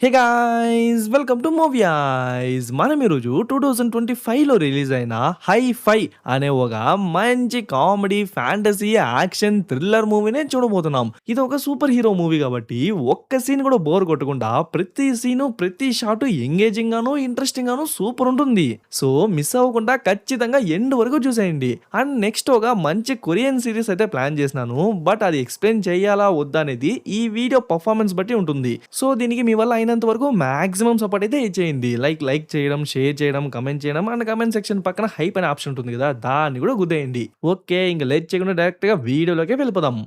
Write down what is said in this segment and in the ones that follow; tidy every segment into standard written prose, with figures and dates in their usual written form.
Hey guys welcome to movie ice మనం ఈరోజు 2025లో release అయిన హై ఫై అనే ఒక మంచి కామెడీ ఫ్యాంటసీ యాక్షన్ థ్రిల్లర్ మూవీనే చూడబోతున్నాం. ఇది ఒక సూపర్ హీరో మూవీ కాబట్టి ఒక్క సీన్ కూడా బోర్ కొట్టకుండా ప్రతి సీను ప్రతి షాట్ ఎంగేజింగ్ గాను ఇంట్రెస్టింగ్ గాను సూపర్ ఉంటుంది. సో మిస్ అవ్వకుండా ఖచ్చితంగా ఎండ్ వరకు చూసేయండి. అండ్ నెక్స్ట్ ఒక మంచి కొరియన్ సిరీస్ అయితే ప్లాన్ చేసినాను. బట్ అది ఎక్స్ప్లెయిన్ చేయాలా వద్దా అనేది ఈ వీడియో పర్ఫార్మెన్స్ బట్టి ఉంటుంది. సో దీనికి మీ వల్ల అయినంత వరకు మాక్సిమం సపోర్ట్ అయితే ఇచ్చేయండి. లైక్ చేయడం, షేర్ చేయడం, కమెంట్ చేయడం అండ్ కమెంట్ సెక్షన్ పక్కన హైప్ అనే ఆప్షన్ ఉంటుంది కదా, దాన్ని కూడా గుద్దేయండి. ఓకే, ఇంకా లేట్ చేయకుండా డైరెక్ట్ గా వీడియోలోకి వెళ్ళిపోదాం.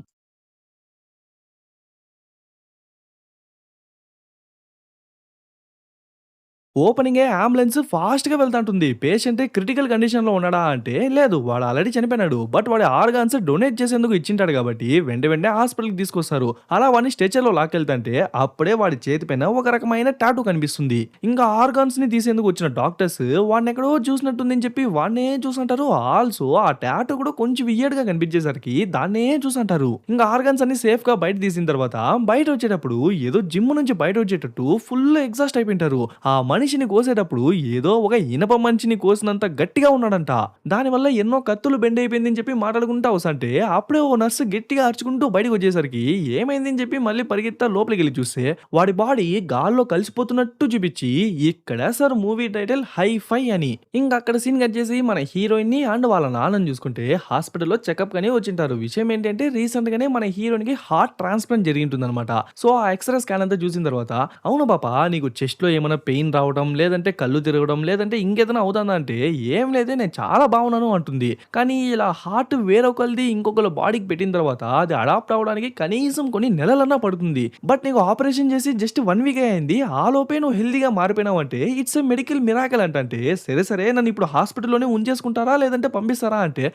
ఓపెనింగే అంబులెన్స్ ఫాస్ట్‌గా వెళ్తాంటుంది. పేషెంట్ క్రిటికల్ కండిషన్‌లో ఉన్నాడా అంటే లేదు. వాడు ఆల్రెడీ చనిపోయినాడు. బట్ వాడి ఆర్గాన్స్ డొనేట్ చేసేందుకు ఇచ్చింటాడు కాబట్టి వెంటనే హాస్పిటల్‌కి తీసుకొస్తారు. అలా వాడిని స్ట్రెచర్‌లో లాక్కెళ్తంటే అప్పుడే వాడి చేతి పైన ఒక రకమైన టాటూ కనిపిస్తుంది. ఇంకా ఆర్గాన్స్‌ని తీసేందుకు వచ్చిన డాక్టర్స్ వాడిని ఎక్కడో చూసినట్టుందని చెప్పి వాడినే చూసుంటారు. ఆల్సో ఆ టాటూ కూడా కొంచెం వియర్డ్‌గా కనిపించేసరికి దాన్నే చూసుంటారు. ఇంకా ఆర్గాన్స్ అన్ని సేఫ్‌గా బయట తీసిన తర్వాత బయట వచ్చేటప్పుడు ఏదో జిమ్ నుంచి బయట వచ్చేటట్టు ఫుల్ ఎగ్జాస్ట్ అయిపోయింటారు. ఆ మనిషిని కోసేటప్పుడు ఏదో ఒక ఇనప మనిషిని కోసినంత గట్టిగా ఉన్నాడంట. దానివల్ల ఎన్నో కత్తులు బెండ్ అయిపోయిందని చెప్పి మాట్లాడుకుంటా వస్తుంటే అప్పుడే ఓ నర్సు గట్టిగా అరుచుకుంటూ బయటకు వచ్చేసరికి ఏమైందని చెప్పి మళ్ళీ పరిగెత్తా లోపలికి వెళ్ళి చూస్తే వాడి బాడీ గాల్లో కలిసిపోతున్నట్టు చూపించి ఇక్కడ సార్ మూవీ టైటిల్ హై ఫై అని. ఇంకా అక్కడ సీన్ కట్ చేసి మన హీరోయిన్ ని అండ్ వాళ్ళ నాన్నని చూసుకుంటే హాస్పిటల్లో చెకప్ కని వచ్చింటారు. విషయం ఏంటంటే రీసెంట్ గానే మన హీరోయిన్ కి హార్ట్ ట్రాన్స్ప్లాంట్ జరిగి ఉంటుందన్నమాట. సో ఆ ఎక్స్రే స్కాన్ అంతా చూసిన తర్వాత అవును పాప, నీకు చెస్ట్ లో ఏమైనా పెయిన్ రావడం లేదంటే కళ్ళు తిరగడం లేదంటే ఇంకేదైనా అవుతుందా అంటే ఏం లేదే, నేను చాలా బాగున్నాను అంటుంది. కానీ ఇలా హార్ట్ వేరొకరిది ఇంకొకరి బాడీకి పెట్టిన తర్వాత అది అడాప్ట్ అవడానికి కనీసం కొన్ని నెలలన్నా పడుతుంది. బట్ నీకు ఆపరేషన్ చేసి జస్ట్ 1 వీక్ అయింది, ఆ లోపే నువ్వు హెల్దీగా మారిపోయినావు అంటే ఇట్స్ ఎ మెడికల్ మిరాకల్ అంటే సరే సరే నన్ను ఇప్పుడు హాస్పిటల్లోనే ఉంచేసుకుంటారా లేదంటే పంపిస్తారా అంటే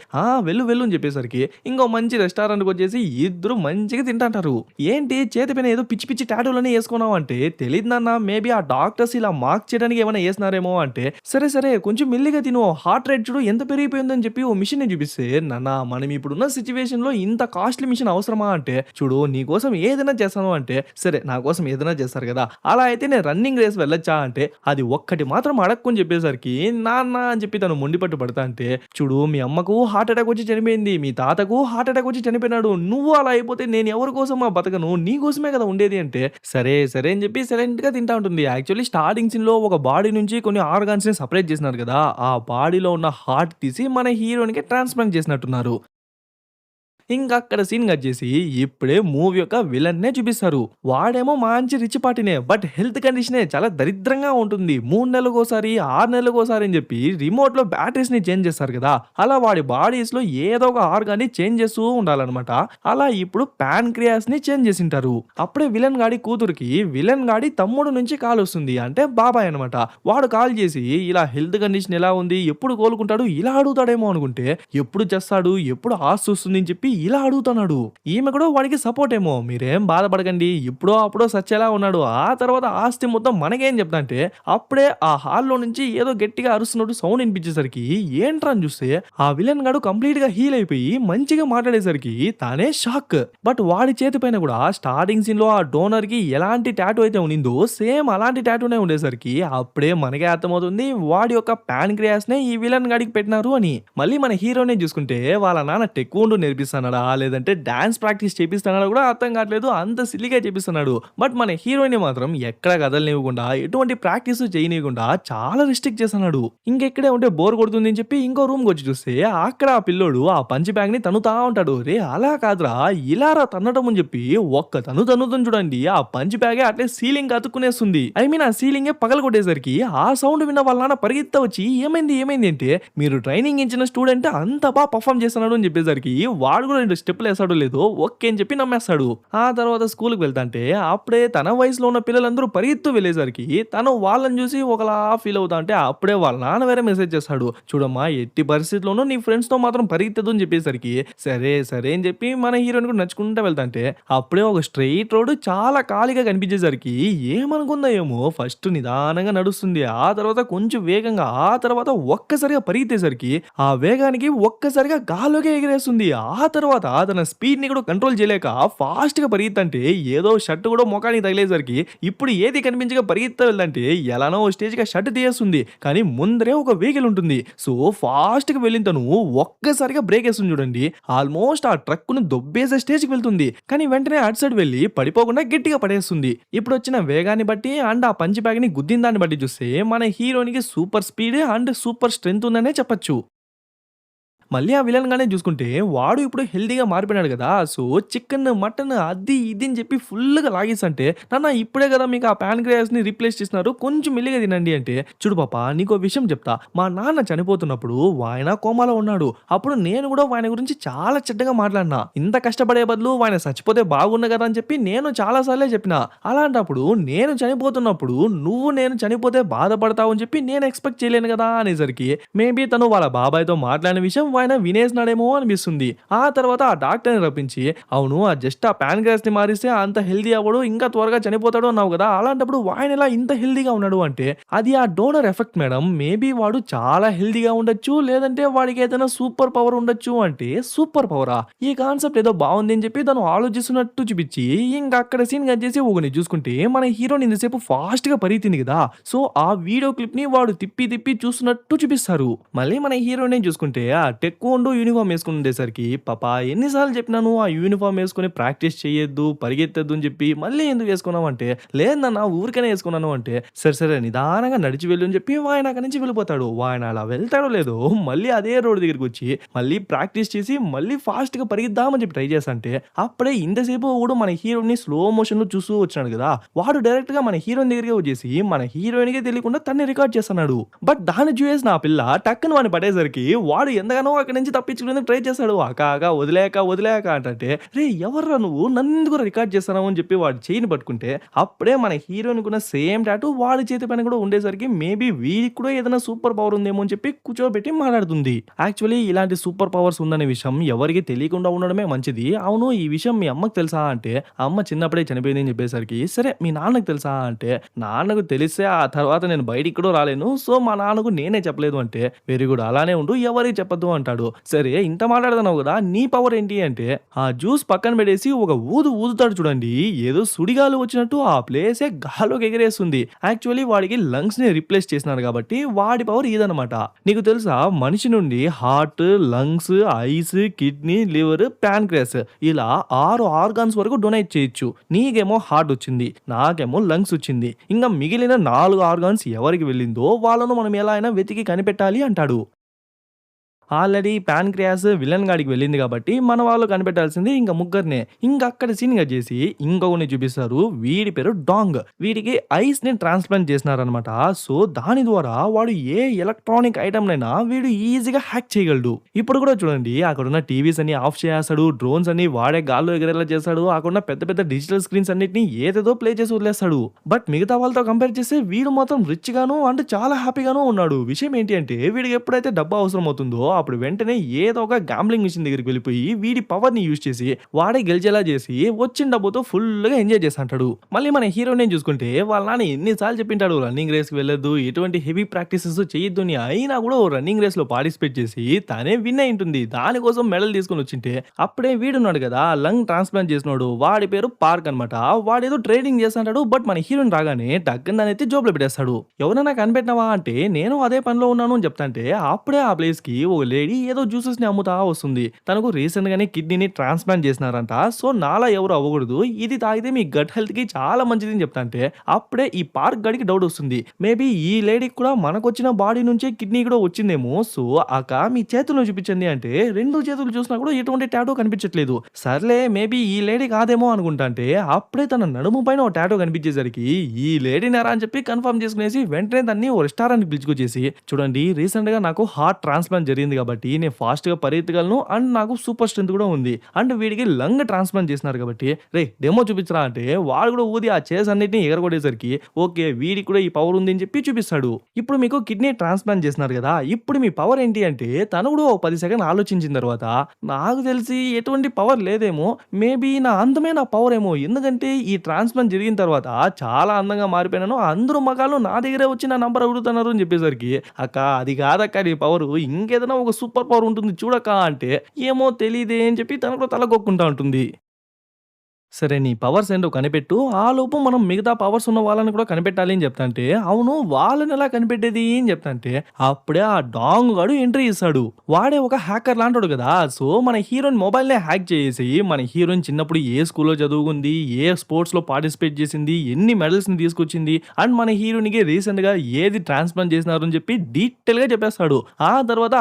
వెళ్ళు వెళ్ళు అని చెప్పేసరికి ఇంకో మంచి రెస్టారెంట్కి వచ్చేసి ఇద్దరు మంచిగా తింటాంటారు. ఏంటి చేతి పైన ఏదో పిచ్చి పిచ్చి టాటూలన్నీ వేసుకున్నావు అంటే తెలియదు నాన్న, మేబీ ఆ డాక్టర్స్ ఇలా మార్క్ చేయడానికి ఏమైనా వేసినారేమో అంటే సరే సరే కొంచెం మెల్లిగా తిను, హార్ట్ రేట్ చూడు ఎంత పెరిగిపోయిందని చెప్పి ఓ మిషన్ ని చూపిస్తే నాన్న మనం ఇప్పుడున్న సిచ్యువేషన్ లో ఇంత కాస్ట్లీ మిషన్ అవసరమా అంటే చూడు నీ కోసం ఏదైనా చేస్తాను అంటే సరే నా కోసం ఏదైనా చేస్తారు కదా, అలా అయితే నేను రన్నింగ్ రేస్ వెళ్ళొచ్చా అంటే అది ఒక్కటి మాత్రం అడక్కుని చెప్పేసరికి నాన్న అని చెప్పి తను మొండిపట్టు పడతా అంటే చూడు మీ అమ్మకు హార్ట్ అటాక్ వచ్చి చనిపోయింది, మీ తాతకు హార్ట్ అటాక్ వచ్చి చనిపోయినాడు, నువ్వు అలా అయిపోతే నేను ఎవరి కోసం ఆ బతకను, నీ కోసమే కదా ఉండేది అంటే సరే సరే అని చెప్పి సైలెంట్ గా తింటా ఉంటుంది. యాక్చువల్లీ స్టార్టింగ్ సీన్ లో ఒక బాడీ నుంచి కొన్ని ఆర్గాన్స్ ని సపరేట్ చేసినారు కదా, ఆ బాడీలో ఉన్న హార్ట్ తీసి మన హీరోయిన్ కి ట్రాన్స్ప్లాంట్ చేసినట్టున్నారు. ఇంకా అక్కడ సీన్ కట్ చేసి ఇప్పుడే మూవీ యొక్క విలన్ నే చూపిస్తారు. వాడేమో మంచి రిచ్ పార్టీనే బట్ హెల్త్ కండిషనే చాలా దరిద్రంగా ఉంటుంది. 3 నెలలకోసారి 6 నెలలకోసారి అని చెప్పి రిమోట్ లో బ్యాటరీస్ ని చేంజ్ చేస్తారు కదా, అలా వాడి బాడీస్ లో ఏదో ఒక ఆర్గాన్ ని చేంజ్ చేస్తూ ఉండాలన్నమాట. అలా ఇప్పుడు ప్యాన్క్రియాస్ ని చేంజ్ చేసింటారు. అప్పుడే విలన్ గాడి కూతురికి విలన్ గాడి తమ్ముడు నుంచి కాల్ వస్తుంది, అంటే బాబాయ్ అనమాట. వాడు కాల్ చేసి ఇలా హెల్త్ కండిషన్ ఎలా ఉంది, ఎప్పుడు కోలుకుంటాడు ఇలా అడుగుతాడేమో అనుకుంటే ఎప్పుడు చేస్తాడు ఎప్పుడు ఆస్తి వస్తుంది అని చెప్పి ఇలా అడుగుతున్నాడు. ఈమె కూడా వాడికి సపోర్ట్ ఏమో, మీరేం బాధపడకండి ఇప్పుడో అప్పుడో సచ్చేలా ఉన్నాడు, ఆ తర్వాత ఆస్తి మొత్తం మనకేం చెప్తా అంటే అప్పుడే ఆ హాల్లో నుంచి ఏదో గట్టిగా అరుస్తున్నట్టు సౌండ్ వినిపించేసరికి ఏంట్రా అని చూస్తే ఆ విలన్ గాడు కంప్లీట్ గా హీల్ అయిపోయి మంచిగా మాట్లాడేసరికి తానే షాక్. బట్ వాడి చేతి పైన కూడా స్టార్టింగ్ సీన్ లో ఆ డోనర్ కి ఎలాంటి టాటూ అయితే ఉండిందో సేమ్ అలాంటి టాటూనే ఉండేసరికి అప్పుడే మనకే అర్థమవుతుంది వాడి యొక్క ప్యాన్క్రియాస్ నే ఈ విలన్ గాడికి పెట్టినారు అని. మళ్ళీ మన హీరోనే చూసుకుంటే వాళ్ళ నాన్న టెక్వాండో నేర్పిస్తానడా లేదంటే డాన్స్ ప్రాక్టీస్ చేపిస్తానడా కూడా అర్థం కావట్లేదు, అంత సిల్లిగా చేపిస్తున్నాడు. బట్ మన హీరోయిన్ మాత్రం ఎక్కడ కదలనివ్వకుండా ఎటువంటి ప్రాక్టీస్ చేయనివ్వకుండా చాలా రిస్ట్రిక్ట్ చేస్తున్నాడు. ఇంకెక్కడే ఉంటే బోర్ కొడుతుంది అని చెప్పి ఇంకో రూమ్ వచ్చి చూస్తే అక్కడ ఆ పిల్లోడు ఆ పంచ్ బ్యాగ్ ని తనుతా ఉంటాడు. రే అలా కాదురా ఇలారా తన్నటం అని చెప్పి ఒక్క తనుతుంది చూడండి, ఆ పంచ్ బ్యాగే అట్లే సీలింగ్ అతుక్కునేస్తుంది. ఐ మీన్ ఆ సీలింగే పగల కొట్టేసరికి ఆ సౌండ్ విన్న వాళ్ళ నాన్న పరిగెత్త వచ్చి ఏమైంది ఏమైంది అంటే మీరు ట్రైనింగ్ ఇచ్చిన స్టూడెంట్ అంత బాగా పర్ఫామ్ చేస్తున్నాడు అని చెప్పేసరికి వాడు కూడా 2 స్టెప్లు వేసాడో లేదో ఓకే అని చెప్పి నమ్మేస్తాడు. ఆ తర్వాత స్కూల్కి వెళ్తాంటే అప్పుడే తన వయసులో ఉన్న పిల్లలందరూ పరిగెత్తు వెళ్ళేసరికి తను వాళ్ళని చూసి ఒకలా ఫీల్ అవుతా అంటే అప్పుడే వాళ్ళ నాన్న వేరే మెసేజ్ చేస్తాడు, చూడమ్మా ఎట్టి పరిస్థితుల్లోనూ నీ ఫ్రెండ్స్ తో మాత్రం పరిగెత్తదు అని చెప్పేసరికి సరే సరే అని చెప్పి మన హీరోయిన్ కూడా నడుచుకుంటూ వెళ్తాంటే అప్పుడే ఒక స్ట్రెయిట్ రోడ్ చాలా ఖాళీగా కనిపించేసరికి ఏమనుకుందా ఏమో ఫస్ట్ నిదానంగా నడుస్తుంది, ఆ తర్వాత కొంచెం వేగంగా, ఆ తర్వాత ఒక్కసారిగా పరిగెత్తేసరికి ఆ వేగానికి ఒక్కసారిగా గాల్లోకి ఎగిరేస్తుంది. ఆ తర్వాత తర్వాత తన స్పీడ్‌ని కూడా కంట్రోల్ చేయలేక ఫాస్ట్‌గా పరిగెత్తంటే ఏదో షర్ట్ కూడా మొఖానికి తగిలేసరికి ఇప్పుడు ఏది కనిపించక పరిగెత్తా వెళ్దంటే ఎలానో ఓ స్టేజ్‌కి ఆ షర్ట్ తీయేస్తుంది. కానీ ముందరే ఒక వెహికల్ ఉంటుంది. సో ఫాస్ట్‌గా వెళ్ళిన తను ఒక్కసారిగా బ్రేక్ ఏస్తుంది చూడండి. ఆల్మోస్ట్ ఆ ట్రక్కుని దొబ్బేసే స్టేజ్‌కి వెళ్తుంది. కానీ వెంటనే అటు సైడ్ వెళ్లి పడిపోకుండా గట్టిగా పడేస్తుంది. ఇప్పుడొచ్చిన వేగాన్ని బట్టి అండ్ ఆ పంచ్ బ్యాగ్‌ని గుద్దిన దాన్ని బట్టి చూస్తే మన హీరోనికి super speed and super strength ఉందనే చెప్పొచ్చు. మళ్ళీ ఆ విలన్ గానే చూసుకుంటే వాడు ఇప్పుడు హెల్తీగా మారిపోయినాడు కదా! సో చికెన్, మటన్ అది ఇది అని చెప్పి ఫుల్‌గా లాగేసంటే, "నాన్న ఇప్పుడే కదా మీకు ఆ పాన్‌క్రియాస్‌ని రీప్లేస్ చేసినారు. కొంచెం మెల్లిగా తినండి" అంటే, "చూడు పాపా నీకో విషయం చెప్తా. మా నాన్న చనిపోతున్నప్పుడు ఆయన కోమాలో ఉన్నాడు. అప్పుడు నేను కూడా ఆయన గురించి చాలా చెడ్డగా మాట్లాడినా. ఇంత కష్టపడే బదులు ఆయన చచ్చిపోతే బాగుండు కదా!" అని చెప్పి నేను చాలా సార్లే చెప్పినా. అలాంటప్పుడు నేను చనిపోతున్నప్పుడు నువ్వు నేను చనిపోతే బాధపడతావు అని చెప్పి నేను ఎక్స్‌పెక్ట్ చేయలేను కదా! అనేసరికి మేబీ తను వాళ్ళ బాబాయ్‌తో మాట్లాడిన విషయం ఆయన వినేసినాడేమో అనిపిస్తుంది. ఆ తర్వాత ఆ డాక్టర్‌ని రప్పించి, "అవును జస్ట్ ఆ పాన్‌క్రియాస్‌ని మారిస్తే అంత హెల్తీ అవ్వడు. ఇంకా త్వరగా చనిపోతాడు అన్నావు కదా! అలాంటప్పుడు ఆయనెలా ఇంత హెల్తీగా ఉన్నాడు" అంటే, "అది ఆ డోనర్ ఎఫెక్ట్ మేడం. మేబీ వాడు చాలా హెల్తీగా ఉండొచ్చు. లేదంటే వాడికి ఏదైనా సూపర్ పవర్ ఉండొచ్చు" అంటే, "సూపర్ పవరా? ఈ కాన్సెప్ట్ ఏదో బావుంది" అని చెప్పి తను ఆలోచిస్తున్నట్టు చూపించి, ఇంక అక్కడ సీన్ కట్ చేసి ఒకడిని చూసుకుంటే మన హీరోయిన్ ఇంతసేపు ఫాస్ట్‌గా పరిగెత్తింది కదా! సో ఆ వీడియో క్లిప్‌ని వాడు తిప్పి తిప్పి చూస్తున్నట్టు చూపిస్తారు. మళ్ళీ మన హీరోయిన్‌ని చూసుకుంటే ఆ టెక్వాండో యూనిఫార్మ్ ఏసుకొని ఉండేసరికి, "పాపా ఎన్ని సార్లు చెప్పినాను ఆ యూనిఫార్మ్ ఏసుకొని ప్రాక్టీస్ చేయొద్దు, పరిగెత్తొద్దు" అని చెప్పి, "మళ్ళీ ఎందుకు ఏసుకున్నావు" అంటే, "లేదు నాన్న ఊరికనే ఏసుకున్నాను" అంటే, "సరే సరే నిదానంగా నడిచి వెళ్ళు" అని చెప్పి వాయన అక్కడి నుంచి వెళ్ళిపోతాడు. వాయన అలా వెళ్తాడో లేదో మళ్ళీ అదే రోడ్ దగ్గరికొచ్చి, మళ్ళీ ప్రాక్టీస్ చేసి, మళ్ళీ ఫాస్ట్‌గా పరిగెద్దామని చెప్పి ట్రై చేస్తంటే, అప్పుడే ఇంతసేపు వాడు మన హీరోయిన్‌ని స్లో మోషన్‌లో చూస్తూ వచ్చినాడు కదా! వాడు డైరెక్ట్‌గా మన హీరోయిన్ దగ్గరికే వచ్చేసి, మన హీరోయిన్‌కే తెలియకుండా తన్ని రికార్డ్ చేస్తున్నాడు. బట్ దాన్ని చూసేసిన ఆ పిల్ల టక్కున వాడిని పట్టేసరికి వాడు ఎంతగానో అక్కడి నుంచి తప్పించుకునేందుకు ట్రై చేశాడు. "అక్క అక్క వదిలేయక, వదిలేయక" అంటంటే, "రేయ్ ఎవర్రా నువ్వు? నన్నెందుకురా రికార్డ్ చేస్తున్నావు" అని చెప్పి వాడి చెయ్యిని పట్టుకుంటే, అప్పుడే మన హీరోయిన్‌కున్న సేమ్ టాటూ వాడి చేతి పైన కూడా ఉండేసరికి మేబీ వీడికి కూడా ఏదైనా సూపర్ పవర్ ఉందేమో అని చెప్పి కూర్చోబెట్టి మాట్లాడుతుంది. యాక్చువల్లీ ఇలాంటి సూపర్ పవర్స్ ఉందనే విషయం ఎవరికీ తెలియకుండా ఉండడమే మంచిది. అవును ఈ విషయం మీ అమ్మకి తెలుసా అంటే, ఆ అమ్మ చిన్నప్పుడే చనిపోయింది అని చెప్పేసరికి, సరే మీ నాన్నకి తెలుసా అంటే, నాన్నకు తెలిస్తే ఆ తర్వాత నేను బయటికి కూడా రాలేను. సో మా నాన్నకు నేనే చెప్పలేదు అంటే, వెరీ గుడ్ అలానే ఉండు ఎవరికీ చెప్పొద్దు అంటాడు. సరే ఇంత మాట్లాడుతున్నావు కదా! నీ పవర్ ఏంటి అంటే, ఆ జ్యూస్ పక్కన పెట్టేసి ఒక ఊదుతాడు చూడండి. ఏదో సుడిగాలి వచ్చినట్టు ఆ ప్లేసే గాల్లోకి ఎగిరేస్తుంది. యాక్చువల్లీ వాడికి లంగ్స్‌ని రీప్లేస్ చేసినారు కాబట్టి వాడి పవర్ ఇదనమాట. నీకు తెలుసా మనిషి నుండి heart, lungs, eyes, kidney, liver, pancreas ఇలా 6 ఆర్గాన్స్ వరకు డొనేట్ చేయొచ్చు. నీకేమో హార్ట్ వచ్చింది. నాకేమో లంగ్స్ వచ్చింది. ఇంగా మిగిలిన 4 ఆర్గాన్స్ ఎవరికి వెళ్ళిందో వాళ్ళను మనం ఎలా అయినా వెతికి కనిపెట్టాలి అంటాడు. ఆల్రెడీ పాన్‌క్రియాస్ విలన్ గాడికి వెళ్ళింది కాబట్టి, మన వాళ్ళు కనిపెట్టాల్సింది ఇంక ముగ్గురినే. ఇంక అక్కడ సీన్ కట్ చేసి ఇంకొకడిని చూపిస్తారు. వీడి పేరు డాంగ్. వీడికి ఐస్‌ని ట్రాన్స్‌ప్లాంట్ చేసినారనమాట. సో, దాని ద్వారా వాడు ఏ ఎలక్ట్రానిక్ ఐటెమ్‌నైనా వీడు ఈజీగా హ్యాక్ చేయగలడు. ఇప్పుడు కూడా చూడండి అక్కడున్న టీవీస్ అన్ని ఆఫ్ చేసేస్తాడు. డ్రోన్స్ అన్ని వాడే గాల్లో ఎగిరేలా చేస్తాడు. అక్కడున్న పెద్ద పెద్ద డిజిటల్ స్క్రీన్స్ అన్నిటిని ఏదేదో ప్లే చేసి వదిలేస్తాడు. బట్ మిగతా వాళ్ళతో కంపేర్ చేస్తే వీడు మాత్రం రిచ్ గాను అండ్ చాలా హ్యాపీగాను ఉన్నాడు. విషయం ఏంటి అంటే వీడికి ఎప్పుడైతే డబ్బు అవసరం అవుతుందో అప్పుడు వెంటనే ఏదో ఒక గ్యాంబ్లింగ్ మిషన్ దగ్గరికి వెళ్ళిపోయి వీడి పవర్‌ని యూజ్ చేసి వాడే గెలిచేలా చేసి వచ్చిన డబ్బుతో ఫుల్‌గా ఎంజాయ్ చేస్తుంటాడు. మళ్ళీ మన హీరో‌ని చూసుకుంటే వాళ్ళ నాన్న ఎన్ని సార్లు చెప్పింటాడు రన్నింగ్ రేస్‌కి వెళ్ళొద్దు, ఎటువంటి హెవీ ప్రాక్టీసెస్ చేయొద్దు అని. అయినా కూడా ఓ రన్నింగ్ రేస్‌లో పార్టిసిపేట్ చేసి తనే విన్ అయి ఉంటుంది. దానికోసం మెడల్ తీసుకొని వచ్చింటే అప్పుడే వీడున్నాడు కదా లంగ్ ట్రాన్స్‌ప్లాంట్ చేసినోడు వాడి పేరు పార్క్ అన్నమాట. వాడేదో ట్రేడింగ్ చేస్తుంటాడు. బట్ మన హీరోయిన్ రాగానే టక్కున దాన్నెత్తి జోబులో పెట్టేస్తాడు. ఎవరైనా కనిపెట్టినావా అంటే నేను అదే పనిలో ఉన్నాను అని చెప్తాంటే అప్పుడే ఆ ప్లేస్‌కి ఒక లేడీ ఏదో జ్యూసెస్‌ని అమ్ముతా వస్తుంది. తనకు రీసెంట్‌గానే కిడ్నీని ట్రాన్స్‌ప్లాంట్ చేసినారంట. సో నాలా ఎవరు అవ్వకూడదు. ఇది తాగితే మీ గట్ హెల్త్‌కి చాలా మంచిది అని చెప్తాంటే అప్పుడే ఈ పార్క్ గాడికి డౌట్ వస్తుంది. మేబీ ఈ లేడీకి కూడా మనకొచ్చిన బాడీ నుంచే కిడ్నీ కూడా వచ్చిందేమో. సో అక్క మీ చేతుల్లో చూపించండి అంటే 2 చేతులు చూసినా కూడా ఎటువంటి టాటూ కనిపించట్లేదు. సర్లే మేబీ ఈ లేడీ కాదేమో అనుకుంటాంటే అప్పుడే తన నడుము పైన ఒక టాటూ కనిపించేసరికి ఈ లేడీనేరా అని చెప్పి కన్ఫర్మ్ చేసుకునేసి వెంటనే దాన్ని ఓ రెస్టారెంట్‌కి పిలుచుకొచ్చేసి చూడండి రీసెంట్‌గా నాకు హార్ట్ ట్రాన్స్‌ప్లాంట్ జరిగింది కాబట్టి నేను ఫాస్ట్‌గా పరిగెత్తగలను అండ్ నాకు సూపర్ స్ట్రెంత్ కూడా ఉంది. అండ్ వీడికి లంగ్ ట్రాన్స్‌ప్లాంట్ చేసినారు కాబట్టి రేయ్ డెమో చూపించరా అంటే వాడు కూడా ఊది ఆ చైర్స్ అన్నిటిని ఎగరగొట్టేసరికి ఓకే వీడికి కూడా ఈ పవర్ ఉంది అని చెప్పి చూపిస్తాడు. ఇప్పుడు మీకు కిడ్నీ ట్రాన్స్‌ప్లాంట్ చేసినారు కదా! ఇప్పుడు మీ పవర్ ఏంటి అంటే తను కూడా ఓ 10 సెకండ్లు ఆలోచించిన తర్వాత నాకు తెలిసి ఎటువంటి పవర్ లేదేమో. మేబీ నా అందమే నా పవర్ ఏమో. ఎందుకంటే ఈ ట్రాన్స్‌ప్లాంట్ జరిగిన తర్వాత చాలా అందంగా మారిపోయినాను. అందరూ మగాళ్ళు నా దగ్గరే వచ్చి నా నంబర్ అడుగుతున్నారు అని చెప్పేసరికి అక్క అది కాదక్క నీ పవరు ఇంకేదైనా ఒక ఒక సూపర్ పవర్ ఉంటుంది చూడకా అంటే, ఏమో తెలీదే అని చెప్పి తను కూడా తల గొక్కుంటా ఉంటుంది. సరే నీ పవర్స్ ఏంటో కనిపెట్టు. ఆలోపు మనం మిగతా పవర్స్ ఉన్న వాళ్ళని కూడా కనిపెట్టాలి అని చెప్తాంటే, అవును వాళ్ళనెలా కనిపెట్టేది అని చెప్తాంటే, అప్పుడే ఆ డాంగ్ గాడు ఎంట్రీ ఇస్తాడు. వాడే ఒక హ్యాకర్ లాంటోడు కదా! సో, మన హీరోయిన్ మొబైల్‌నే హ్యాక్ చేసేసి, మన హీరోయిన్ చిన్నప్పుడు ఏ స్కూల్‌లో చదువుకుంది, ఏ స్పోర్ట్స్‌లో పార్టిసిపేట్ చేసింది, ఎన్ని మెడల్స్‌ని తీసుకొచ్చింది, అండ్ మన హీరోయిన్‌కి రీసెంట్‌గా ఏది ట్రాన్స్‌ప్లాంట్ చేసినారు అని చెప్పి డీటెయిల్‌గా చెప్పేస్తాడు. ఆ తర్వాత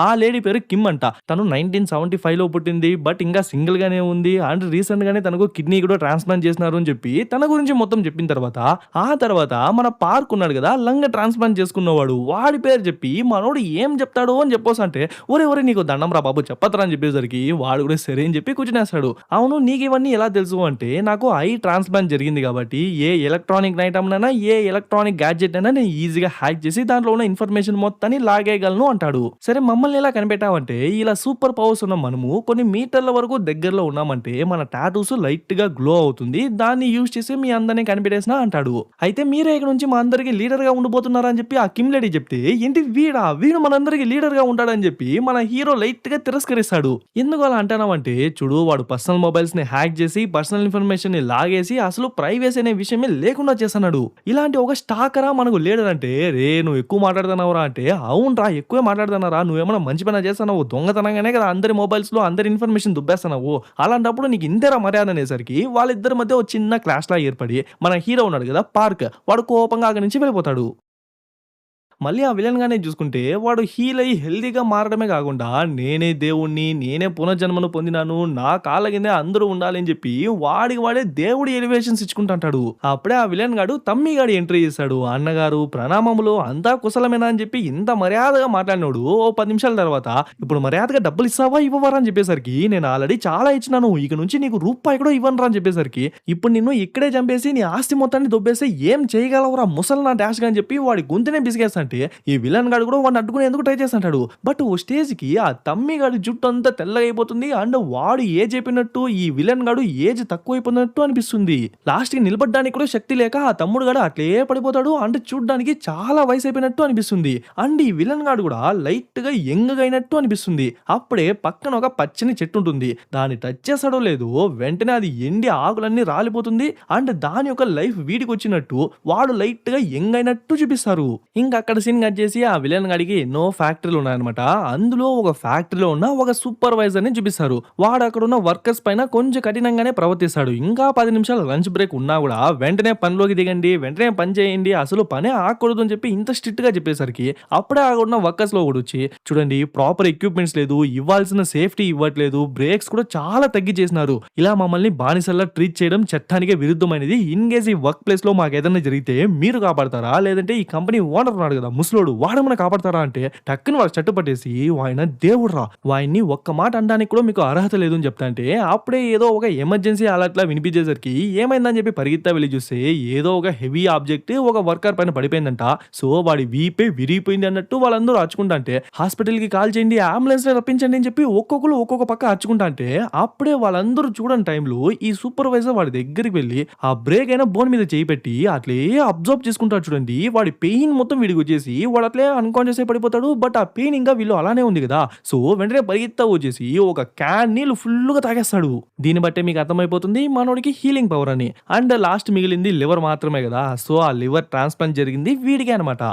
ఆ లేడీ పేరు కిమ్ అంట. తను 1975లో పుట్టింది. బట్ ఇంకా సింగిల్‌గానే ఉంది. అండ్ రీసెంట్‌గానే తనకు కిడ్నీ కూడా ట్రాన్స్‌ప్లాంట్ చేసినారు అని చెప్పి తన గురించి మొత్తం చెప్పిన తర్వాత, ఆ తర్వాత మన పార్క్ ఉన్నాడు కదా! లంగ ట్రాన్స్‌ప్లాంట్ చేసుకున్నవాడు. వాడి పేరు చెప్పి మనోడు ఏం చెప్తాడో అని చెప్పోసంటే, ఒరేయ్! నీకు దండం రా బాబు చెప్పొద్దురా అని చెప్పేసరికి వాడు కూడా సరే అని చెప్పి కూర్చునేస్తాడు. అవును నీకివన్నీ ఎలా తెలుసు అంటే, నాకు ఐ ట్రాన్స్‌ప్లాంట్ జరిగింది కాబట్టి ఏ ఎలక్ట్రానిక్ ఐటెమ్‌నైనా, ఏ ఎలక్ట్రానిక్ గ్యాడ్జెట్ అయినా నేను ఈజీగా హ్యాక్ చేసి దాంట్లో ఉన్న ఇన్ఫర్మేషన్ మొత్తాన్ని లాగేయగలను అంటాడు. సరే మమ్మల్ని ఎలా కనిపెట్టావంటే, ఇలా సూపర్ పవర్స్ ఉన్న మనము కొన్ని మీటర్ల వరకు దగ్గరలో ఉన్నామంటే మన టాటూస్ లైట్‌గా గ్లో అవుతుంది. దాన్ని యూజ్ చేసి మీ అందరిని కనిపెట్టేసినా అంటాడు. అయితే మీరే ఇక నుంచి మా అందరికి లీడర్‌గా ఉండబోతున్నారా అని చెప్పి ఆ కిమ్ లేడీ చెప్తే, ఏంటి వీడా? వీడు మనందరికి లీడర్‌గా ఉంటాడని చెప్పి మన హీరో లైట్‌గా తిరస్కరిస్తాడు. ఎందుకు అలా అంటున్నావంటే, చూడు వాడు పర్సనల్ మొబైల్స్‌ని హ్యాక్ చేసి పర్సనల్ ఇన్ఫర్మేషన్‌ని లాగేసి అసలు ప్రైవసీ అనే విషయమే లేకుండా చేస్తున్నాడు. ఇలాంటి ఒక స్టాకరా మనకు లీడర్ అంటే, "రేయ్! నువ్వు ఎక్కువ మాట్లాడుతున్నావురా" అంటే, "అవునురా ఎక్కువే మాట్లాడుతున్నారా నువ్వేమన్నా మంచి పని చేస్తున్నావు దొంగతనంగానే కదా అందరి మొబైల్స్‌లో అందరి ఇన్ఫర్మేషన్ దుబ్బేస్తున్నావు. అలాంటప్పుడు నీకు ఇంతేరా మర్యాద" అనేసరికి వాళ్ళిద్దరి మధ్య ఒక చిన్న క్లాష్‌లా ఏర్పడి మన హీరో ఉన్నాడు కదా! పార్క్ వాడు కోపంగా అక్కడి నుంచి వెళ్ళిపోతాడు. మళ్ళీ ఆ విలన్ గానే చూసుకుంటే వాడు హీల్ అయ్యి హెల్తీగా మారడమే కాకుండా నేనే దేవుడిని, నేనే పునర్జన్మను పొందినాను, నా కాళ్ళ కిందే అందరూ ఉండాలి అని చెప్పి వాడికి వాడే దేవుడి ఎలివేషన్స్ ఇచ్చుకుంటుంటాడు. అప్పుడే ఆ విలన్ గాడు తమ్మి గాడు ఎంట్రీ చేశాడు. అన్నగారు ప్రణామములు అంతా కుశలమేనా అని చెప్పి ఇంత మర్యాదగా మాట్లాడినోడు ఓ 10 నిమిషాల తర్వాత ఇప్పుడు మర్యాదగా డబ్బులు ఇస్తావా ఇవ్వవరా అని చెప్పేసరికి నేను ఆల్రెడీ చాలా ఇచ్చినాను. ఇక నుంచి నీకు రూపాయి కూడా ఇవ్వనురా అని చెప్పేసరికి ఇప్పుడు నిన్ను ఇక్కడే చంపేసి నీ ఆస్తి మొత్తాన్ని దొబ్బేస్తే ఏం చేయగలవురా ముసలి నా డాష్ గా అని చెప్పి వాడి గొంతునే బిసిగేస్తా అంటే ఈ విలన్ గాడు కూడా వాడిని అడ్డుకునేందుకు ట్రై చేస్తుంటాడు. బట్ ఓ స్టేజ్ కి ఆ తమ్మి గాడి జుట్టు అంతా తెల్లగా అయిపోతుంది. అండ్ వాడు ఏజ్ అయిపోయినట్టు ఈ విలన్ గాడు ఏజ్ తక్కువ అయిపోయినట్టు అనిపిస్తుంది. లాస్ట్ కి నిలబడడానికి కూడా శక్తి లేక ఆ తమ్ముడు గాడు అట్లే పడిపోతాడు. అండ్ చూడ్డానికి చాలా వయసు అయిపోయినట్టు అనిపిస్తుంది. అండ్ ఈ విలన్ గాడు కూడా లైట్ గా యంగ్ గా అయినట్టు అనిపిస్తుంది. అప్పుడే పక్కన ఒక పచ్చని చెట్టు ఉంటుంది. దాన్ని టచ్ చేస్తాడో లేదో వెంటనే అది ఎండి ఆకులన్నీ రాలిపోతుంది. అండ్ దాని యొక్క లైఫ్ వీడికి వచ్చినట్టు వాడు లైట్ గా యంగ్ అయినట్టు చూపిస్తారు. ఇంకా అక్కడ సీన్ కట్ చేసి ఆ విలన్ గాడికి ఎన్నో ఫ్యాక్టరీలు ఉన్నాయన్నమాట. అందులో ఒక ఫ్యాక్టరీలో ఉన్న ఒక సూపర్వైజర్ ని చూపిస్తారు. వాడు అక్కడ ఉన్న వర్కర్స్ పైన కొంచెం కఠినంగానే ప్రవర్తిస్తాడు. ఇంకా 10 నిమిషాలు లంచ్ బ్రేక్ ఉన్నా కూడా వెంటనే పనిలోకి దిగండి, వెంటనే పని చేయండి, అసలు పనే ఆగకూడదు అని చెప్పి ఇంత స్ట్రిక్ట్ గా చెప్పేసరికి అప్పుడే అక్కడ ఉన్న వర్కర్స్ లో కూడా వచ్చి చూడండి ప్రాపర్ ఎక్విప్మెంట్స్ లేదు, ఇవ్వాల్సిన సేఫ్టీ ఇవ్వట్లేదు, బ్రేక్స్ కూడా చాలా తగ్గించేసినారు. ఇలా మమ్మల్ని బానిసల్లా ట్రీట్ చేయడం చట్టానికి విరుద్ధమైనది. ఇన్ కేస్ ఈ వర్క్ ప్లేస్ లో మాకు ఏదైనా జరిగితే మీరు కాపాడతారా లేదంటే ఈ కంపెనీ ఓనర్ ఉన్నాడు కదా ముసలోడు వాడేమన్నా కాపాడతారా అంటే టక్కున వాడు చట్టు పట్టేసి ఆయన దేవుడురా వాయిన్ని ఒక్క మాట అనడానికి కూడా మీకు అర్హత లేదు అని చెప్తా అంటే అప్పుడే ఏదో ఒక ఎమర్జెన్సీ అలర్ట్లా వినిపించేసరికి ఏమైందని చెప్పి పరిగెత్తా వెళ్ళి చూస్తే ఏదో ఒక హెవీ ఆబ్జెక్ట్ ఒక వర్కర్ పైన పడిపోయిందంట. సో వాడి వీపే విరిగిపోయింది అన్నట్టు వాళ్ళందరూ అరుచుకుంటా అంటే హాస్పిటల్ కి కాల్ చేయండి, అంబులెన్స్ రప్పించండి అని చెప్పి ఒక్కొక్కరు ఒక్కొక్క పక్క అరుచుకుంటా అంటే అప్పుడే వాళ్ళందరూ చూడని టైంలో ఈ సూపర్వైజర్ వాడి దగ్గరికి వెళ్ళి ఆ బ్రేక్ అయిన బోన్ మీద చేయి పెట్టి అట్లే అబ్జర్వ్ చేసుకుంటాడు చూడండి. వాడి పెయిన్ మొత్తం వీడికి వచ్చేసి వాడు అట్లే అన్కాన్షియస్ పడిపోతాడు. బట్ ఆ పెయిన్ ఇంకా వీళ్ళు అలానే ఉంది కదా. సో వెంటనే పరిగెత్తా వచ్చేసి ఒక క్యాన్ నీళ్ళు ఫుల్ గా తాగేస్తాడు. దీన్ని బట్టే మీకు అర్థమైపోతుంది మనోడికి హీలింగ్ పవర్ అని. అండ్ లాస్ట్ మిగిలింది లివర్ మాత్రమే కదా. సో ఆ లివర్ ట్రాన్స్ప్లాంట్ జరిగింది వీడికే అనమాట.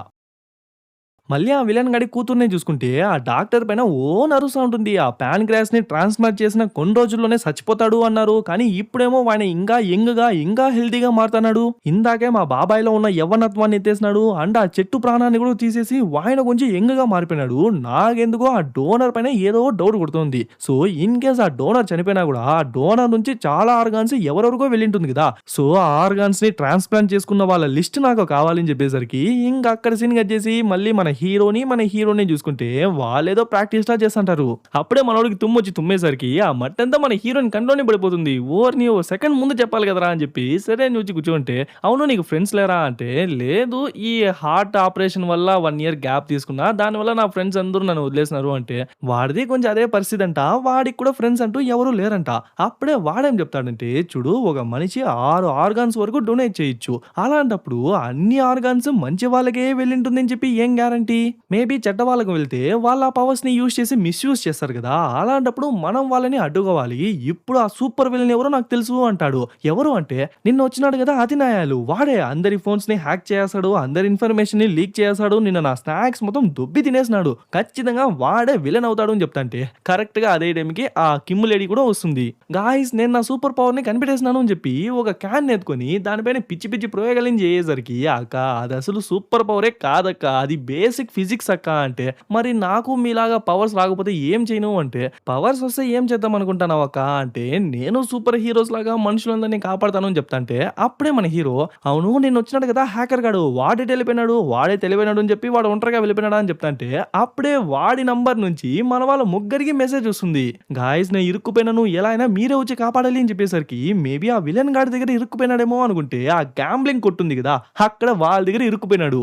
మళ్ళీ ఆ విలన్ గడి కూతుర్నే చూసుకుంటే ఆ డాక్టర్ పైన ఓ నరుస్తా ఉంటుంది. ఆ ప్యాన్‌క్రియాస్ ని ట్రాన్స్‌ప్లాంట్ చేసిన కొన్ని రోజుల్లోనే చచ్చిపోతాడు అన్నారు. కానీ ఇప్పుడేమో వాడిని ఇంకా యంగ్‌గా, ఇంకా హెల్తీగా మారుతున్నాడు. ఇందాకే మా బాబాయ్‌లో ఉన్న యవ్వనత్వాన్ని ఎత్తేసినాడు. అండ్ ఆ చెట్టు ప్రాణాన్ని కూడా తీసేసి వాయన కొంచెం యంగ్‌గా మారిపోయినాడు. నాకెందుకో ఆ డోనర్ పైన ఏదో డౌట్ కొడుతుంది. సో ఇన్ కేస్ ఆ డోనర్ చనిపోయినా కూడా ఆ డోనర్ నుంచి చాలా ఆర్గాన్స్ ఎవరెవరికో వెళ్ళింటుంది కదా. సో ఆ ఆర్గాన్స్ ని ట్రాన్స్‌ప్లాంట్ చేసుకున్న వాళ్ళ లిస్ట్ నాకు కావాలని చెప్పేసరికి ఇంక అక్కడ సీన్ కట్ చేసి మళ్ళీ మన హీరోని చూసుకుంటే వాళ్ళేదో ప్రాక్టీస్‌లా చేస్తుంటారు. అప్పుడే మనోడికి తుమ్మొచ్చి తుమ్మేసరికి ఆ మట్టంతా మన హీరోయిన్ కంట్లోనే పడిపోతుంది. ఓరిని ఓ సెకండ్ ముందు చెప్పాలి కదరా అని చెప్పి సరే అని వచ్చి కూర్చోంటే అవును నీకు ఫ్రెండ్స్ లేరా అంటే లేదు ఈ హార్ట్ ఆపరేషన్ వల్ల 1 ఇయర్ గ్యాప్ తీసుకున్నా. దానివల్ల నా ఫ్రెండ్స్ అందరూ నన్ను వదిలేసినారు అంటే వాడిది కొంచెం అదే పరిస్థితి అంట. వాడికి కూడా ఫ్రెండ్స్ అంటూ ఎవరు లేరంట. అప్పుడే వాడేం చెప్తాడంటే చూడు ఒక మనిషి 6 ఆర్గాన్స్ వరకు డొనేట్ చేయొచ్చు. అలాంటప్పుడు అన్ని ఆర్గాన్స్ మంచి వాళ్ళకే వెళ్ళింటుందని చెప్పి ఏం గ్యారంటీ ఏంటి? మేబీ చెడ్డ వాళ్ళకి వెళ్తే వాళ్ళు ఆ పవర్స్‌ని యూజ్ చేసి మిస్‌యూజ్ చేస్తారు కదా! అలాంటప్పుడు మనం వాళ్ళని అడ్డుకోవాలి. ఇప్పుడు ఆ సూపర్ విలన్ ఎవరో నాకు తెలుసు అంటాడు. ఎవరు అంటే నిన్న వచ్చినాడు కదా అతినాయాలు. వాడే అందరి ఫోన్స్‌ని హ్యాక్ చేసేసాడు. అందరి ఇన్ఫర్మేషన్‌ని లీక్ చేసేసాడు. నిన్న నా స్నాక్స్ మొత్తం దొబ్బి తినేసినాడు. ఖచ్చితంగా వాడే విలన్ అవుతాడు అని చెప్తాంటే కరెక్ట్‌గా అదే టైంకి ఆ కిమ్ లేడీ కూడా వస్తుంది. గాయ్స్ నేను నా సూపర్ పవర్‌ని కనిపెట్టేసినాను అని చెప్పి ఒక క్యాన్ ఎత్తుకొని దానిపైన పిచ్చి పిచ్చి ప్రయోగాలను చేసేసరికి అక్క అది అసలు సూపర్ పవరే కాదక్క. అది బేసిక్ ఫిజిక్స్ అక్క అంటే మరి నాకు మీలాగా పవర్స్ రాకపోతే ఏం చేయను అంటే పవర్స్ వస్తే ఏం చేద్దాం అనుకుంటున్నావు అక్క అంటే నేను సూపర్ హీరోస్ లాగా మనుషులందరినీ కాపాడతాను అని చెప్తాంటే అప్పుడే మన హీరో అవును నేను వచ్చినాడు కదా హ్యాకర్ గాడు వాడే వెళ్ళిపోయినాడు వాడే తెలిపోయినాడు అని చెప్పి వాడు ఒంటరిగా వెళ్ళిపోయినాడా అని చెప్తాంటే అప్పుడే వాడి నంబర్ నుంచి మన వాళ్ళ ముగ్గురికి మెసేజ్ వస్తుంది. గాయస్ నేను ఇరుక్కుపోయినాను ఎలా అయినా మీరే వచ్చి కాపాడాలి అని చెప్పేసరికి మేబీ ఆ విలన్ గాడి దగ్గర ఇరుక్కుపోయినాడేమో అనుకుంటే ఆ గ్యాంబ్లింగ్ కొట్టుంది కదా అక్కడ వాళ్ళ దగ్గర ఇరుక్కుపోయినాడు.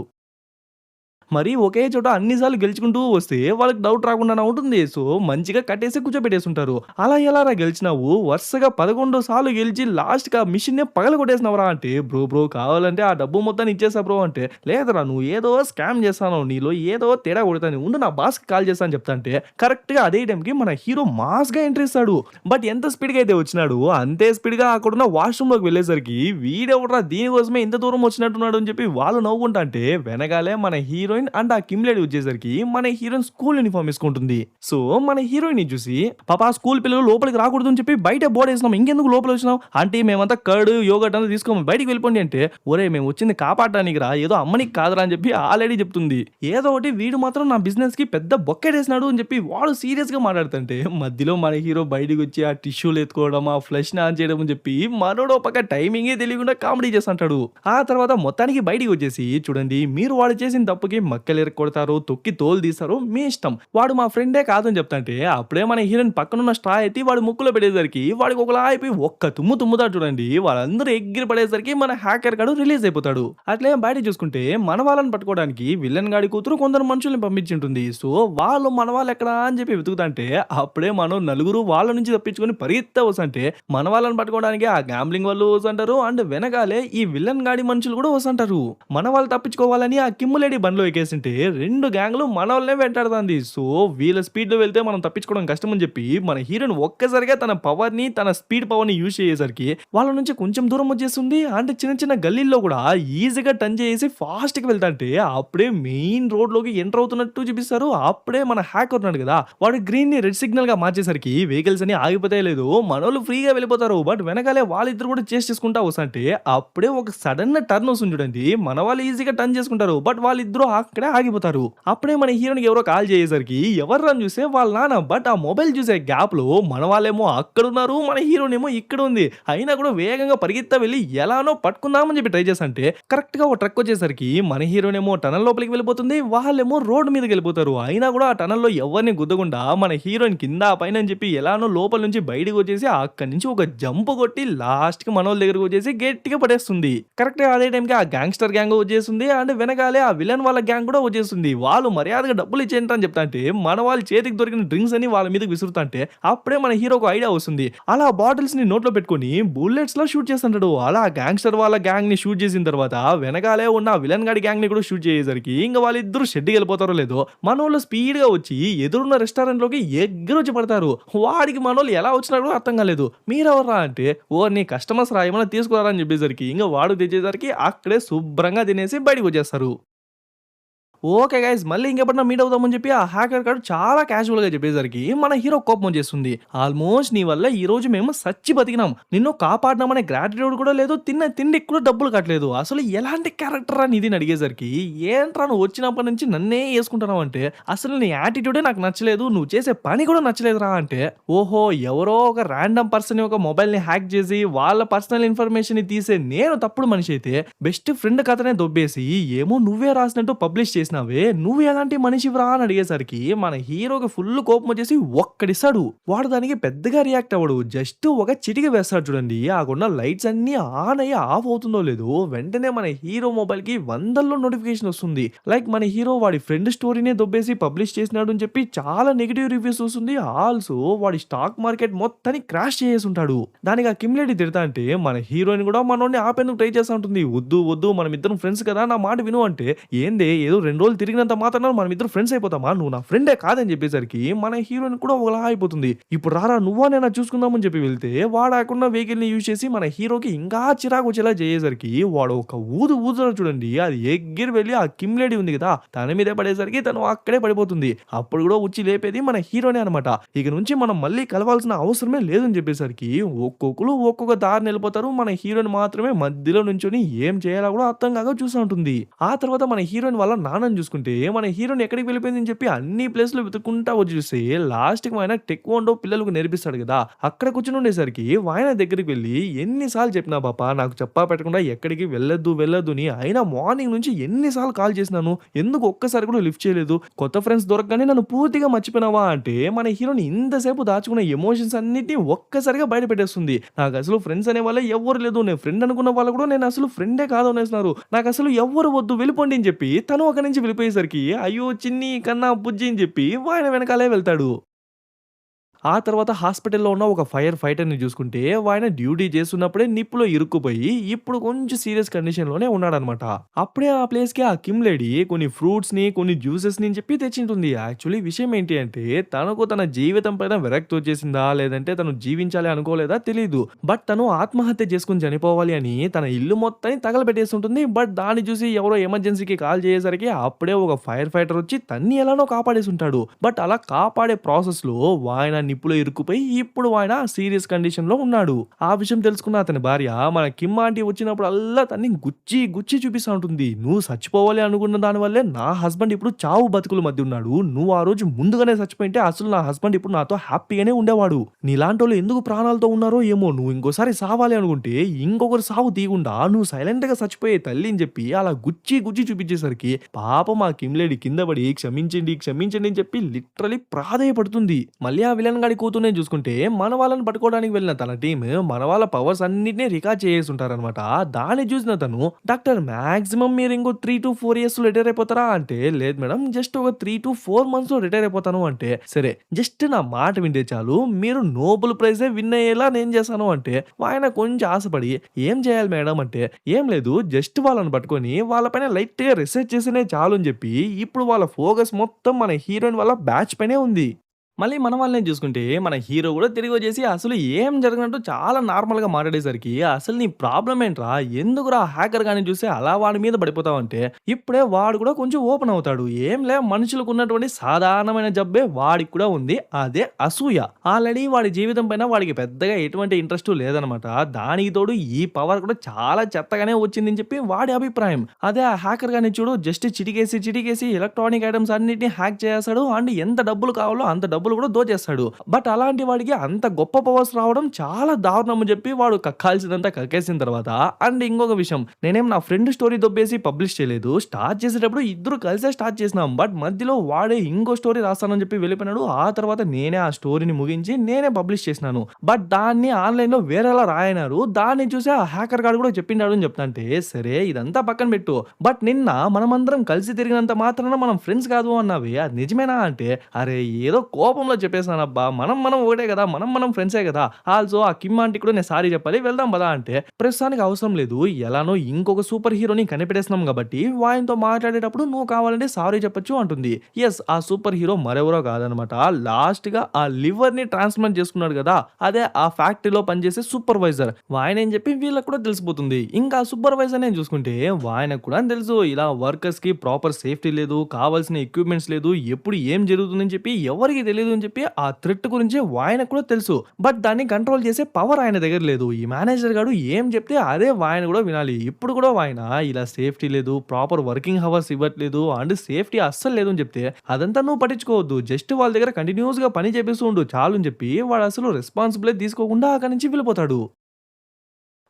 మరి ఒకే చోట అన్ని సార్లు గెలుచుకుంటూ వస్తే వాళ్ళకి డౌట్ రాకుండానే ఉంటుంది. సో, మంచిగా కట్టేసి కూర్చోబెట్టేసుంటారు. అలా ఎలారా గెలిచినావు? వరుసగా 11 సార్లు గెలిచి లాస్ట్‌కి ఆ మిషన్‌నే పగలగొట్టేసినావురా అంటే, బ్రో కావాలంటే ఆ డబ్బు మొత్తాన్ని ఇచ్చేసా బ్రో" అంటే, "లేదురా నువ్వు ఏదో స్కామ్ చేస్తున్నావు. నీలో ఏదో తేడా కొడతాను. ఉండు నా బాస్‌కి కాల్ చేస్తా" అని చెప్తాంటే, కరెక్ట్‌గా అదే టైంకి మన హీరో మాస్‌గా ఎంట్రీ ఇస్తాడు. బట్ ఎంత స్పీడ్‌గా అయితే వచ్చినాడో అంతే స్పీడ్‌గా అక్కడున్న వాష్‌రూమ్‌లోకి వెళ్ళేసరికి వీడెవడురా దీనికోసమే ఇంత దూరం వచ్చినట్టున్నాడు అని చెప్పి వాళ్ళు నవ్వుకుంటాంటే వెనకాలే మన హీరోయిన్ అండ్ ఆ కిమ్ లేడీ వచ్చేసరికి మన హీరోయిన్ స్కూల్ యూనిఫామ్ వేసుకుంటుంది. సో మన హీరోయిన్ ని చూసి పాపా స్కూల్ పిల్లలు లోపలికి రాకూడదు అని చెప్పి బయట బోర్డు వేసినాం ఇంకెందుకు లోపల వచ్చినాం అంటే మేమంతా కర్డ్ యోగట్ అంతా తీసుకోము బయటికి వెళ్ళిపోండి అంటే ఒరే మేము వచ్చింది కాపాడడానికి రా ఏదో అమ్మనికి కాదురా అని చెప్పి ఆ లేడీ చెప్తుంది. ఏదో ఒకటి వీడు మాత్రం నా బిజినెస్ కి పెద్ద బొక్కెడేసినాడు అని చెప్పి వాడు సీరియస్ గా మాట్లాడుతుంటే మధ్యలో మన హీరో బయటికి వచ్చి ఆ టిష్యూలు ఎత్తుకోవడం ఆ ఫ్లష్ ఆన్ చేయడం అని చెప్పి మనోడు పక్క టైమింగే తెలియకుండా కామెడీ చేస్తుంటాడు. ఆ తర్వాత మొత్తానికి బయటికి వచ్చేసి చూడండి మీరు వాడు చేసిన తప్పుకి మక్కలు ఎరక్కొడతారు తొక్కి తోలు తీస్తారు మీ ఇష్టం వాడు మా ఫ్రెండే కాదని చెప్తాంటే అప్పుడే మన హీరోయిన్ పక్కనున్న స్ట్రా ఎత్తి వాడు ముక్కులో పెట్టేసరికి వాడికి ఒకలా అయిపోయి ఒక్క తుమ్ము తుమ్ముతాడు చూడండి వాళ్ళందరూ ఎగిరి పడేసరికి మన హ్యాకర్ గాడు రిలీజ్ అయిపోతాడు. అట్లే బయట చూసుకుంటే మన వాళ్ళని పట్టుకోవడానికి విల్లన్ గాడి కూతురు కొందరు మనుషుల్ని పంపించింటుంది. సో వాళ్ళు మన వాళ్ళు ఎక్కడా అని చెప్పి వెతుకుతాంటే అప్పుడే మనం నలుగురు వాళ్ళ నుంచి తప్పించుకొని పరిగెత్తా వస్తుంటే మన వాళ్ళని పట్టుకోవడానికి ఆ గ్యాంబ్లింగ్ వాళ్ళు వస్తుంటారు అండ్ వెనకాలే ఈ విల్లన్ గాడి మనుషులు కూడా వస్తుంటారు. మన వాళ్ళు తప్పించుకోవాలని ఆ కిమ్ములేడి బండ్లో ఎక్కేసింటే రెండు గ్యాంగ్లు మన వాళ్ళనే వెంటాడుతుంది. సో వీళ్ళ స్పీడ్ లో వెళ్తే మనం తప్పించుకోవడం కష్టం అని చెప్పి మన హీరోయిన్ ఒక్కసారిగా తన పవర్ ని తన స్పీడ్ పవర్ ని యూజ్ చేసేసరికి వాళ్ళ నుంచి కొంచెం దూరం వచ్చేస్తుంది అంటే చిన్న చిన్న గల్లీల్లో కూడా ఈజీగా టర్న్ చేసి ఫాస్ట్ గా వెళ్తాంటే అప్పుడే మెయిన్ రోడ్ లోకి ఎంటర్ అవుతున్నట్టు చూపిస్తారు. అప్పుడే మన హ్యాకర్ ఉన్నాడు కదా వాడు గ్రీన్ ని రెడ్ సిగ్నల్ గా మార్చేసరికి వెహికల్స్ అని ఆగిపోతాయి లేదు మనోళ్ళు ఫ్రీగా వెళ్ళిపోతారు. బట్ వెనకాలే వాళ్ళిద్దరు కూడా చేసి చేసుకుంటా వస్తుంటే అప్పుడే ఒక సడన్ టర్న్ వస్తుంది చూడండి మన వాళ్ళు ఈజీగా టర్న్ చేసుకుంటారు బట్ వాళ్ళిద్దరు అక్కడే ఆగిపోతారు. అప్పుడే మన హీరోకి ఎవరో కాల్ చేసేసరికి ఎవరు అని చూస్తే వాళ్ళ నాన్న బట్ ఆ మొబైల్ చూసే గ్యాప్ లో మన వాళ్ళేమో అక్కడ ఉన్నారు మన హీరోనేమో ఇక్కడ ఉంది. అయినా కూడా వేగంగా పరిగెత్తా వెళ్ళి ఎలానో పట్టుకుందామని చెప్పి ట్రై చేస్తుంటే కరెక్ట్ గా ఒక ట్రక్ వచ్చేసరికి మన హీరోనేమో టనల్ లోపలికి వెళ్ళిపోతుంది వాళ్ళేమో రోడ్ మీదకి వెళ్ళిపోతారు. అయినా కూడా ఆ టనల్ లో ఎవరిని గుద్దకుండా మన హీరోయిన్ కింద పైన అని చెప్పి ఎలానో లోపల నుంచి బయటకు వచ్చేసి అక్కడి నుంచి ఒక జంప్ కొట్టి లాస్ట్ కి మన వాళ్ళ దగ్గరకు వచ్చేసి గట్టిగా పడేస్తుంది. కరెక్ట్ గా అదే టైంకి ఆ గ్యాంగ్స్టర్ గ్యాంగ్ వచ్చేస్తుంది అండ్ వెనకాలే ఆ విలన్ వాళ్ళ గ్యాంగ్ కూడా వచ్చేస్తుంది. వాళ్ళు మర్యాదగా డబ్బులు ఇచ్చేంట అని చెప్తాంటే మన వాళ్ళు చేతికి దొరికిన డ్రింక్స్ అని వాళ్ళ మీదకి విసురుతాంటే అప్పుడే మన హీరోకు ఐడియా వస్తుంది. అలా బాటిల్స్ ని నోట్లో పెట్టుకొని బుల్లెట్స్ లో షూట్ చేస్తుంటాడు. అలా గ్యాంగ్స్టర్ వాళ్ళ గ్యాంగ్ ని షూట్ చేసిన తర్వాత వెనకాలే ఉన్న విలన్ గాడి గ్యాంగ్ ని కూడా షూట్ చేసేసరికి ఇంకా వాళ్ళిద్దరు షెడ్కి వెళ్ళిపోతారో లేదో మనోళ్ళు స్పీడ్ గా వచ్చి ఎదురున్న రెస్టారెంట్ లోకి ఎగ్గరొచ్చి పడతారు. వాడికి మనోళ్ళు ఎలా వచ్చినారో అర్థం కాలేదు. మీరెవర్రా అంటే ఓ నీ కస్టమర్స్ రా ఏమైనా తీసుకురారా అని చెప్పేసరికి ఇంకా వాడు తెచ్చేసరికి అక్కడే శుభ్రంగా తినేసి బయటకు వచ్చేస్తారు. ఓకే గైస్ మళ్ళీ ఇంకెప్పుడన్నా మీట్ అవుదామని చెప్పి ఆ హ్యాకర్ గాడు చాలా క్యాజువల్ గా చెప్పేసరికి మన హీరో కోపం వచ్చేస్తుంది. ఆల్మోస్ట్ నీ వల్ల ఈ రోజు మేము సచ్చి బతికినాం నిన్ను కాపాడినామనే గ్రాటిట్యూడ్ కూడా లేదు తిన్న తిండికి కూడా డబ్బులు కట్టలేదు అసలు ఎలాంటి క్యారెక్టర్ రా నీది అడిగేసరికి ఏంట్రా నువ్వు వచ్చినప్పటి నుంచి నన్నే వేసుకుంటున్నావు అంటే అసలు నీ యాటిట్యూడే నాకు నచ్చలేదు నువ్వు చేసే పని కూడా నచ్చలేదురా అంటే ఓహో ఎవరో ఒక ర్యాండమ్ పర్సన్ ఒక మొబైల్ ని హ్యాక్ చేసి వాళ్ళ పర్సనల్ ఇన్ఫర్మేషన్ ని తీసే నేను తప్పుడు మనిషి అయితే బెస్ట్ ఫ్రెండ్ కథనే దొబ్బేసి ఏమో నువ్వే రాసినట్టు పబ్లిష్ చేసి నువ్వు ఎలాంటి మనిషివ్రా అని అడిగేసరికి మన హీరోకి ఫుల్ కోపం వచ్చేసి ఒక్కడిస్తాడు. వాడు దానికి పెద్దగా రియాక్ట్ అవ్వడు జస్ట్ ఒక చిటిక వేస్తాడు చూడండి ఆకున్న లైట్స్ అన్ని ఆన్ అయ్యి ఆఫ్ అవుతుందో లేదో వెంటనే మన హీరో మొబైల్ కి వందల్లో నోటిఫికేషన్ వస్తుంది. లైక్ మన హీరో వాడి ఫ్రెండ్ స్టోరీనే దొబ్బేసి పబ్లిష్ చేసినాడు అని చెప్పి చాలా నెగిటివ్ రివ్యూస్ వస్తుంది. ఆల్సో వాడి స్టాక్ మార్కెట్ మొత్తాన్ని క్రాష్ చేసి ఉంటాడు. దానికి ఆ కిమ్ లేడీ తిడతా అంటే మన హీరోయిన్ కూడా మనోడిని ఆపేందుకు ట్రై చేస్తూ ఉంటుంది. వద్దు వద్దు మనం ఇద్దరం ఫ్రెండ్స్ కదా నా మాట విను అంటే ఏందే ఏదో 2 రోజులు తిరిగినంత మాత్రాన మనమిద్దరం ఫ్రెండ్స్ అయిపోతామా? నువ్వు నా ఫ్రెండే కాదని చెప్పేసరికి మన హీరోయిన్ కూడా ఒకలా అయిపోతుంది. ఇప్పుడు రారా నువ్వా నేనా చూసుకుందాం అని చెప్పి వెళ్తే వాడు ఆకున్న వెహికల్‌ని యూజ్ చేసి మన హీరోకి ఇంకా చిరాకొచ్చేలా చేసేసరికి వాడు ఒక ఊదుతాడు చూడండి. అది ఎగిరి వెళ్లి ఆ కిమ్ లేడీ ఉంది కదా! తన మీదే పడేసరికి తను అక్కడే పడిపోతుంది. అప్పుడు కూడా వచ్చి లేపేది మన హీరోనే అనమాట. ఇక నుంచి మనం మళ్ళీ కలవాల్సిన అవసరమే లేదని చెప్పేసరికి ఒక్కొక్కళ్ళు ఒక్కొక్క దారిన వెళ్ళిపోతారు. మన హీరోయిన్ మాత్రమే మధ్యలో నుంచొని ఏం చేయాలో కూడా అర్థం కాక చూస్తా ఉంటుంది. ఆ తర్వాత మన హీరోయిన్ వాళ్ళ నాన్నని చూసుకుంటే మన హీరోయిన్ ఎక్కడికి వెళ్ళిపోయిందని చెప్పి అన్ని ప్లేస్‌లు వెతుక్కుంటా వచ్చి చూస్తే లాస్ట్‌కి ఆయన టెక్వాండో పిల్లలకు నేర్పిస్తాడు కదా! అక్కడ కూర్చొని ఉండేసరికి ఆయన దగ్గరికి వెళ్లి ఎన్ని సార్లు చెప్పినా పాపా నాకు చెప్పా పెట్టకుండా ఎక్కడికి వెళ్ళొద్దు అని అయినా మార్నింగ్ నుంచి ఎన్ని సార్లు కాల్ చేసినాను. ఎందుకు ఒక్కసారి కూడా లిఫ్ట్ చేయలేదు. కొత్త ఫ్రెండ్స్ దొరకగానే నన్ను పూర్తిగా మర్చిపోయినావా అంటే మన హీరోయిన్ ఇంతసేపు దాచుకున్న ఎమోషన్స్ అన్నిటిని ఒక్కసారిగా బయట పెట్టేస్తుంది. నాకసలు ఫ్రెండ్స్ అనేవాళ్ళే ఎవ్వరు లేదు. నేను ఫ్రెండ్ అనుకున్న వాళ్ళు కూడా నేను అసలు ఫ్రెండే కాదు అనేస్తున్నారు. నాకసలు ఎవ్వరు వద్దు వెళ్ళిపోండి అని చెప్పి తను అక్కడి నుంచి వెళ్ళిపోయేసరికి అయ్యో! చిన్ని, కన్నా, బుజ్జి అని చెప్పి ఆయన వెనకాలే వెళ్తాడు. ఆ తర్వాత హాస్పిటల్‌లో ఉన్న ఒక ఫైర్ ఫైటర్‌ని చూసుకుంటే, ఆయన డ్యూటీ చేస్తున్నప్పుడే నిప్పులో ఇరుక్కుపోయి, ఇప్పుడు కొంచెం సీరియస్ కండిషన్‌లోనే ఉన్నాడనమాట. అప్పుడే ఆ ప్లేస్‌కి ఆ కిమ్ లేడీ కొన్ని ఫ్రూట్స్‌ని, కొన్ని జ్యూసెస్‌ని అని చెప్పి తెచ్చింటుంది. యాక్చువల్లీ విషయం ఏంటి అంటే, తనకు తన జీవితం పైన విరక్తి వచ్చేసిందా, లేదంటే తను జీవించాలి అనుకోలేదా తెలీదు. బట్ తను ఆత్మహత్య చేసుకొని చనిపోవాలి అని తన ఇల్లు మొత్తాన్ని తగలబెట్టేస్తుంటుంది. బట్ దాన్ని చూసి ఎవరో ఎమర్జెన్సీకి కాల్ చేసేసరికి అప్పుడే ఒక ఫైర్ ఫైటర్ వచ్చి తన్ని ఎలానో కాపాడేసుంటాడు. బట్ అలా కాపాడే ప్రాసెస్‌లో ఆయన నిప్పులో ఇరుక్కుపోయి ఇప్పుడు ఆయన సీరియస్ కండిషన్‌లో ఉన్నాడు. ఆ విషయం తెలుసుకున్న అతని భార్య మన కిమ్ ఆంటీ వచ్చినప్పుడల్లా తన్ని గుచ్చి చూపిస్తా ఉంటుంది. "నువ్వు చచ్చిపోవాలి అనుకున్న దాని వల్లే నా హస్బెండ్ ఇప్పుడు చావు బతుకుల మధ్య ఉన్నాడు. నువ్వు ఆ రోజు ముందుగానే చచ్చిపోయుంటే అసలు నా హస్బెండ్ ఇప్పుడు నాతో హ్యాపీగానే ఉండేవాడు. నీలాంటోళ్ళు ఎందుకు ప్రాణాలతో ఉన్నారో ఏమో నువ్వు ఇంకోసారి సావాలి అనుకుంటే ఇంకొకరు సావు తీయకుండా నువ్వు సైలెంట్‌గా చచ్చిపోయే తల్లి" అని చెప్పి అలా గుచ్చి చూపించేసరికి పాపం ఆ కిమ్ లేడీ కింద పడి క్షమించండి అని చెప్పి లిటరల్లీ ప్రాధేయపడుతుంది. మళ్ళీ ఆ విలన్ గాడి కూతుర్నే చూసుకుంటే మన వాళ్ళని పట్టుకోవడానికి వెళ్ళిన తన టీమ్ మన వాళ్ళ పవర్స్ అన్నిటిని రికార్డ్ చేసేసి ఉంటారనమాట. దాన్ని చూసిన తను డాక్టర్ మాక్సిమం మీరు ఇంకో 3-4 ఇయర్స్ లో రిటైర్ అయిపోతారా అంటే లేదు మేడం జస్ట్ ఒక 3-4 మంత్స్ లో రిటైర్ అయిపోతాను అంటే సరే జస్ట్ నా మాట వింటే చాలు మీరు నోబెల్ ప్రైజే విన్ అయ్యేలా నేను చేశాను అంటే ఆయన కొంచెం ఆశపడి ఏం చేయాలి మేడం అంటే ఏం లేదు జస్ట్ వాళ్ళని పట్టుకొని వాళ్ళపైన లైట్ గా రీసెర్చ్ చేసినే చాలు అని చెప్పి ఇప్పుడు వాళ్ళ ఫోకస్ మొత్తం మన హీరోయిన్ వాళ్ళ బ్యాచ్ పైనే ఉంది. మళ్ళీ మన వాళ్ళనే చూసుకుంటే, మన హీరో గూడా తిరిగొచ్చేసి అసలు ఏం జరగనట్టు చాలా నార్మల్‌గా మాట్లాడేసరికి, "అసలు నీ ప్రాబ్లమ్ ఏంట్రా? ఎందుకురా హ్యాకర్ గాడిని చూసి అలా వాడి మీద పడిపోతావంటే" ఇప్పుడే వాడు కూడా కొంచెం ఓపెన్ అవుతాడు. "ఏంలే మనుషులకున్నటువంటి సాధారణమైన జబ్బే వాడికి కూడా ఉంది. అదే అసూయ. ఆల్రెడీ వాడి జీవితం పైన వాడికి పెద్దగా ఎటువంటి ఇంట్రెస్టు లేదనమాట. దానికి తోడు ఈ పవర్ కూడా చాలా చెత్తగానే వచ్చిందని చెప్పి వాడి అభిప్రాయం. అదే ఆ హ్యాకర్ గాడిని చూడు జస్ట్ చిటికేసి ఎలక్ట్రానిక్ ఐటెమ్స్ అన్నిటిని హ్యాక్ చేసేస్తాడు. అండ్ ఎంత డబ్బులు కావాలో అంత డబ్బులు కూడా దోచేస్తాడు. బట్ అలాంటి వాడికి అంత గొప్ప పవర్స్ రావడం చాలా దారుణం అని చెప్పి వాడు కక్కాల్సిందంతా కక్కేసిన తర్వాత అండ్ ఇంకొక విషయం నేనేం నా ఫ్రెండ్ స్టోరీ దొబ్బేసి పబ్లిష్ చేయలేదు. స్టార్ట్ చేసేటప్పుడు ఇద్దరు కలిసే స్టార్ట్ చేసినాం. బట్ మధ్యలో వాడే ఇంకో స్టోరీ రాస్తానని చెప్పి వెళ్ళిపోయినాడు. ఆ తర్వాత నేనే ఆ స్టోరీని ముగించి నేనే పబ్లిష్ చేసినాను. బట్ దాన్ని ఆన్‌లైన్‌లో వేరేలా రాయనారు. దాన్ని చూసి ఆ హ్యాకర్ గాడు కూడా చెప్పిండాడు అని చెప్తాంటే సరే ఇదంతా పక్కన పెట్టు. బట్ నిన్న మనమందరం కలిసి తిరిగినంత మాత్రాన మనం ఫ్రెండ్స్ కాదు అన్నావే అది నిజమేనా అంటే అరే ఏదో కోపంలో చెప్పేసానబ్బా. మనం ఒకటే కదా! మనం ఫ్రెండ్సే కదా! ఆల్సో ఆ కిమ్ ఆంటీకి కూడా నేను సారీ చెప్పాలి. వెళ్దాం పదా అంటే, ప్రస్తుతానికి అవసరం లేదు. ఎలానో ఇంకొక సూపర్ హీరోని కనిపెట్టేస్తున్నాం కాబట్టి, వానితో మాట్లాడేటప్పుడు నువ్వు కావాలంటే సారీ చెప్పొచ్చు అంటుంది. యెస్ ఆ సూపర్ హీరో మరెవరో కాదనమాట. లాస్ట్‌గా ఆ లివర్‌ని ట్రాన్స్‌ప్లాంట్ చేసుకున్నాడు కదా! అదే ఆ ఫ్యాక్టరీలో పనిచేసే సూపర్వైజర్. వాయనని చెప్పి వీళ్ళకి కూడా తెలిసిపోతుంది. ఇంకా ఆ సూపర్వైజర్‌ని చూసుకుంటే, వాయనకు కూడా తెలుసు ఇలా వర్కర్స్‌కి ప్రాపర్ సేఫ్టీ లేదు, కావాల్సిన ఎక్విప్‌మెంట్స్ లేదు, ఎప్పుడు ఏం జరుగుతుందని చెప్పి ఎవరికీ తెలీదు అని చెప్పి ఆ థ్రెట్ గురించి ఆయనకు కూడా తెలుసు. బట్ దాన్ని కంట్రోల్ చేసే పవర్ ఆయన దగ్గర లేదు. ఈ మేనేజర్ గాడు ఏం చెప్తే అదే ఆయన కూడా వినాలి. ఇప్పుడు కూడా ఆయన ఇలా సేఫ్టీ లేదు, ప్రాపర్ వర్కింగ్ హవర్స్ ఇవ్వట్లేదు అండ్ సేఫ్టీ అస్సలు లేదు అని చెప్తే అదంతా నువ్వు పట్టించుకోవద్దు. జస్ట్ వాళ్ళ దగ్గర కంటిన్యూస్‌గా పని చేపిస్తూ ఉండు చాలు అని చెప్పి వాడు అసలు రెస్పాన్సిబిలిటీ తీసుకోకుండా అక్కడి నుంచి వెళ్ళిపోతాడు.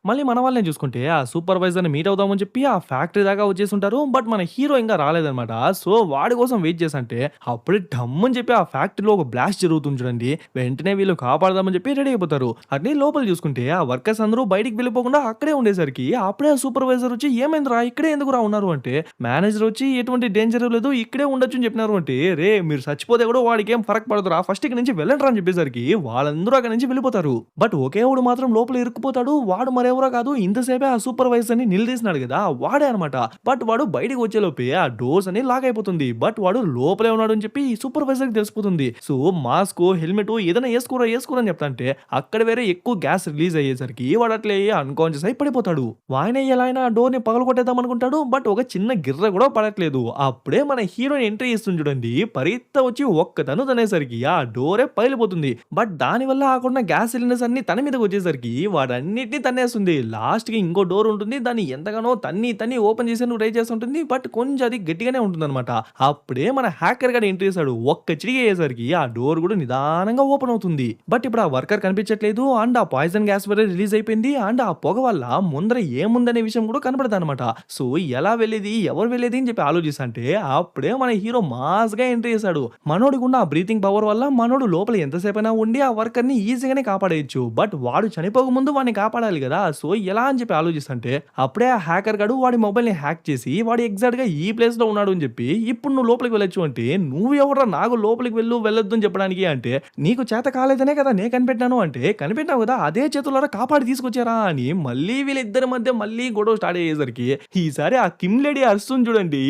మళ్ళీ మన వాళ్ళనే చూసుకుంటే ఆ సూపర్వైజర్‌ని మీట్ అవుదామని చెప్పి ఆ ఫ్యాక్టరీ దాకా వచ్చేసుంటారు. బట్ మన హీరో ఇంకా రాలేదన్నమాట. సో వాడి కోసం వెయిట్ చేసంటే అప్పుడే ఢమ్మని చెప్పి ఆ ఫ్యాక్టరీలో ఒక బ్లాస్ట్ జరుగుతుంది చూడండి. వెంటనే వీళ్ళు కాపాడదామని చెప్పి రెడీ అయిపోతారు. అట్లే లోపల చూసుకుంటే ఆ వర్కర్స్ అందరూ బయటికి వెళ్ళిపోకుండా అక్కడే ఉండేసరికి అప్పుడే ఆ సూపర్వైజర్ వచ్చి "ఏమైందిరా ఇక్కడే ఎందుకురా ఉన్నారు" అంటే మేనేజర్ వచ్చి "ఎటువంటి డేంజర్ లేదు ఇక్కడే ఉండొచ్చు" అని చెప్పినారు అంటే "రేయ్ మీరు చచ్చిపోతే కూడా వాడికి ఏం ఫరక్ పడదురా ఫస్ట్ ఇక్కడి నుంచి వెళ్ళండిరా" అని చెప్పేసరికి వాళ్ళందరూ అక్కడి నుంచి వెళ్ళిపోతారు. బట్ ఒకే ఒకడు మాత్రం లోపల ఇరుక్కుపోతాడు. వాడు మరెవరో ఇంకెవరో కాదు ఇంతసేపే ఆ సూపర్వైజర్‌ని నిలదీసినాడు గదా! వాడే అనమాట. బట్ వాడు బయటికి వచ్చేలోపే ఆ డోర్స్ అని లాక్ అయిపోతుంది. బట్ వాడు లోపలే ఉన్నాడని చెప్పి ఈ సూపర్వైజర్‌కి తెలిసిపోతుంది. సో, మాస్కు, హెల్మెటు ఏదైనా ఏసుకోరా, ఏసుకోరా అని చెప్తాంటే అక్కడ వేరే ఎక్కువ గ్యాస్ రిలీజ్ అయ్యేసరికి వాడు అట్లే అన్‌కాన్షియస్ అయి పడిపోతాడు. వాయనే ఎలా అయినా ఆ డోర్‌ని పగలగొట్టేద్దాం అనుకుంటాడు. బట్ ఒక చిన్న గిర్ర కూడా పడట్లేదు. అప్పుడే మన హీరోయిన్ ఎంట్రీ ఇస్తుంది చూడండి. పరిగెత్తా వచ్చి ఒక్క తనేసరికి ఆ డోరే పగిలిపోతుంది. బట్ దానివల్ల ఆకున్న గ్యాస్ సిలిండర్స్ అన్నీ తన మీదకొచ్చేసరికి వాడన్నిటిని తన్నేస్తుంది. లాస్ట్‌కి ఇంకో డోర్ ఉంటుంది. దాన్ని ఎంతగానో తన్ని ఓపెన్ చేసేందుకు ట్రై చేస్తుంటుంది. బట్ కొంచెం అది గట్టిగానే ఉంటుందన్నమాట. అప్పుడే మన హ్యాకర్ గాడు ఎంట్రీ చేసాడు. ఒక్క చిటికేయేసరికి ఆ డోర్ కూడా నిదానంగా ఓపెన్ అవుతుంది. బట్ ఇప్పుడు ఆ వర్కర్ కనిపించట్లేదు. అండ్ ఆ పాయిజన్ గ్యాస్ వేరే రిలీజ్ అయిపోయింది. అండ్ ఆ పొగ వల్ల ముందర ఏముందనే విషయం కూడా కనపడదన్నమాట. సో, ఎలా వెళ్ళేది? ఎవరు వెళ్ళేది? అని చెప్పి ఆలోచిస్తంటే అప్పుడే మన హీరో మాస్‌గా ఎంట్రీ చేసాడు. మనోడికున్న ఆ బ్రీతింగ్ పవర్ వల్ల మనోడు లోపల ఎంతసేపైనా ఉండి ఆ వర్కర్‌ని ఈజీగానే కాపాడేయొచ్చు. బట్ వాడు చనిపోక ముందు వాడిని కాపాడాలి గదా! సో, ఎలా అని చెప్పి ఆలోచిస్తంటే అప్పుడే ఆ హ్యాకర్ గాడు వాడి మొబైల్‌ని హ్యాక్ చేసి వాడు ఎగ్జాక్ట్‌గా ఈ ప్లేస్‌లో ఉన్నాడు అని చెప్పి ఇప్పుడు నువ్వు లోపలికి వెళ్ళొచ్చు అంటే నువ్వెవర్రా నాకు లోపలికి వెళ్ళొద్దు అని చెప్పడానికి అంటే నీకు చేత కాలేదనే కదా నేను కనిపెట్టాను అంటే కనిపెట్టావు కదా అదే చేతులారా కాపాడి తీసుకొచ్చారా అని మళ్ళీ వీళ్ళిద్దరి మధ్య మళ్ళీ గొడవ స్టార్ట్ అయ్యేసరికి ఈసారి ఆ కిమ్ లేడీ అరుస్తుంది చూడండి.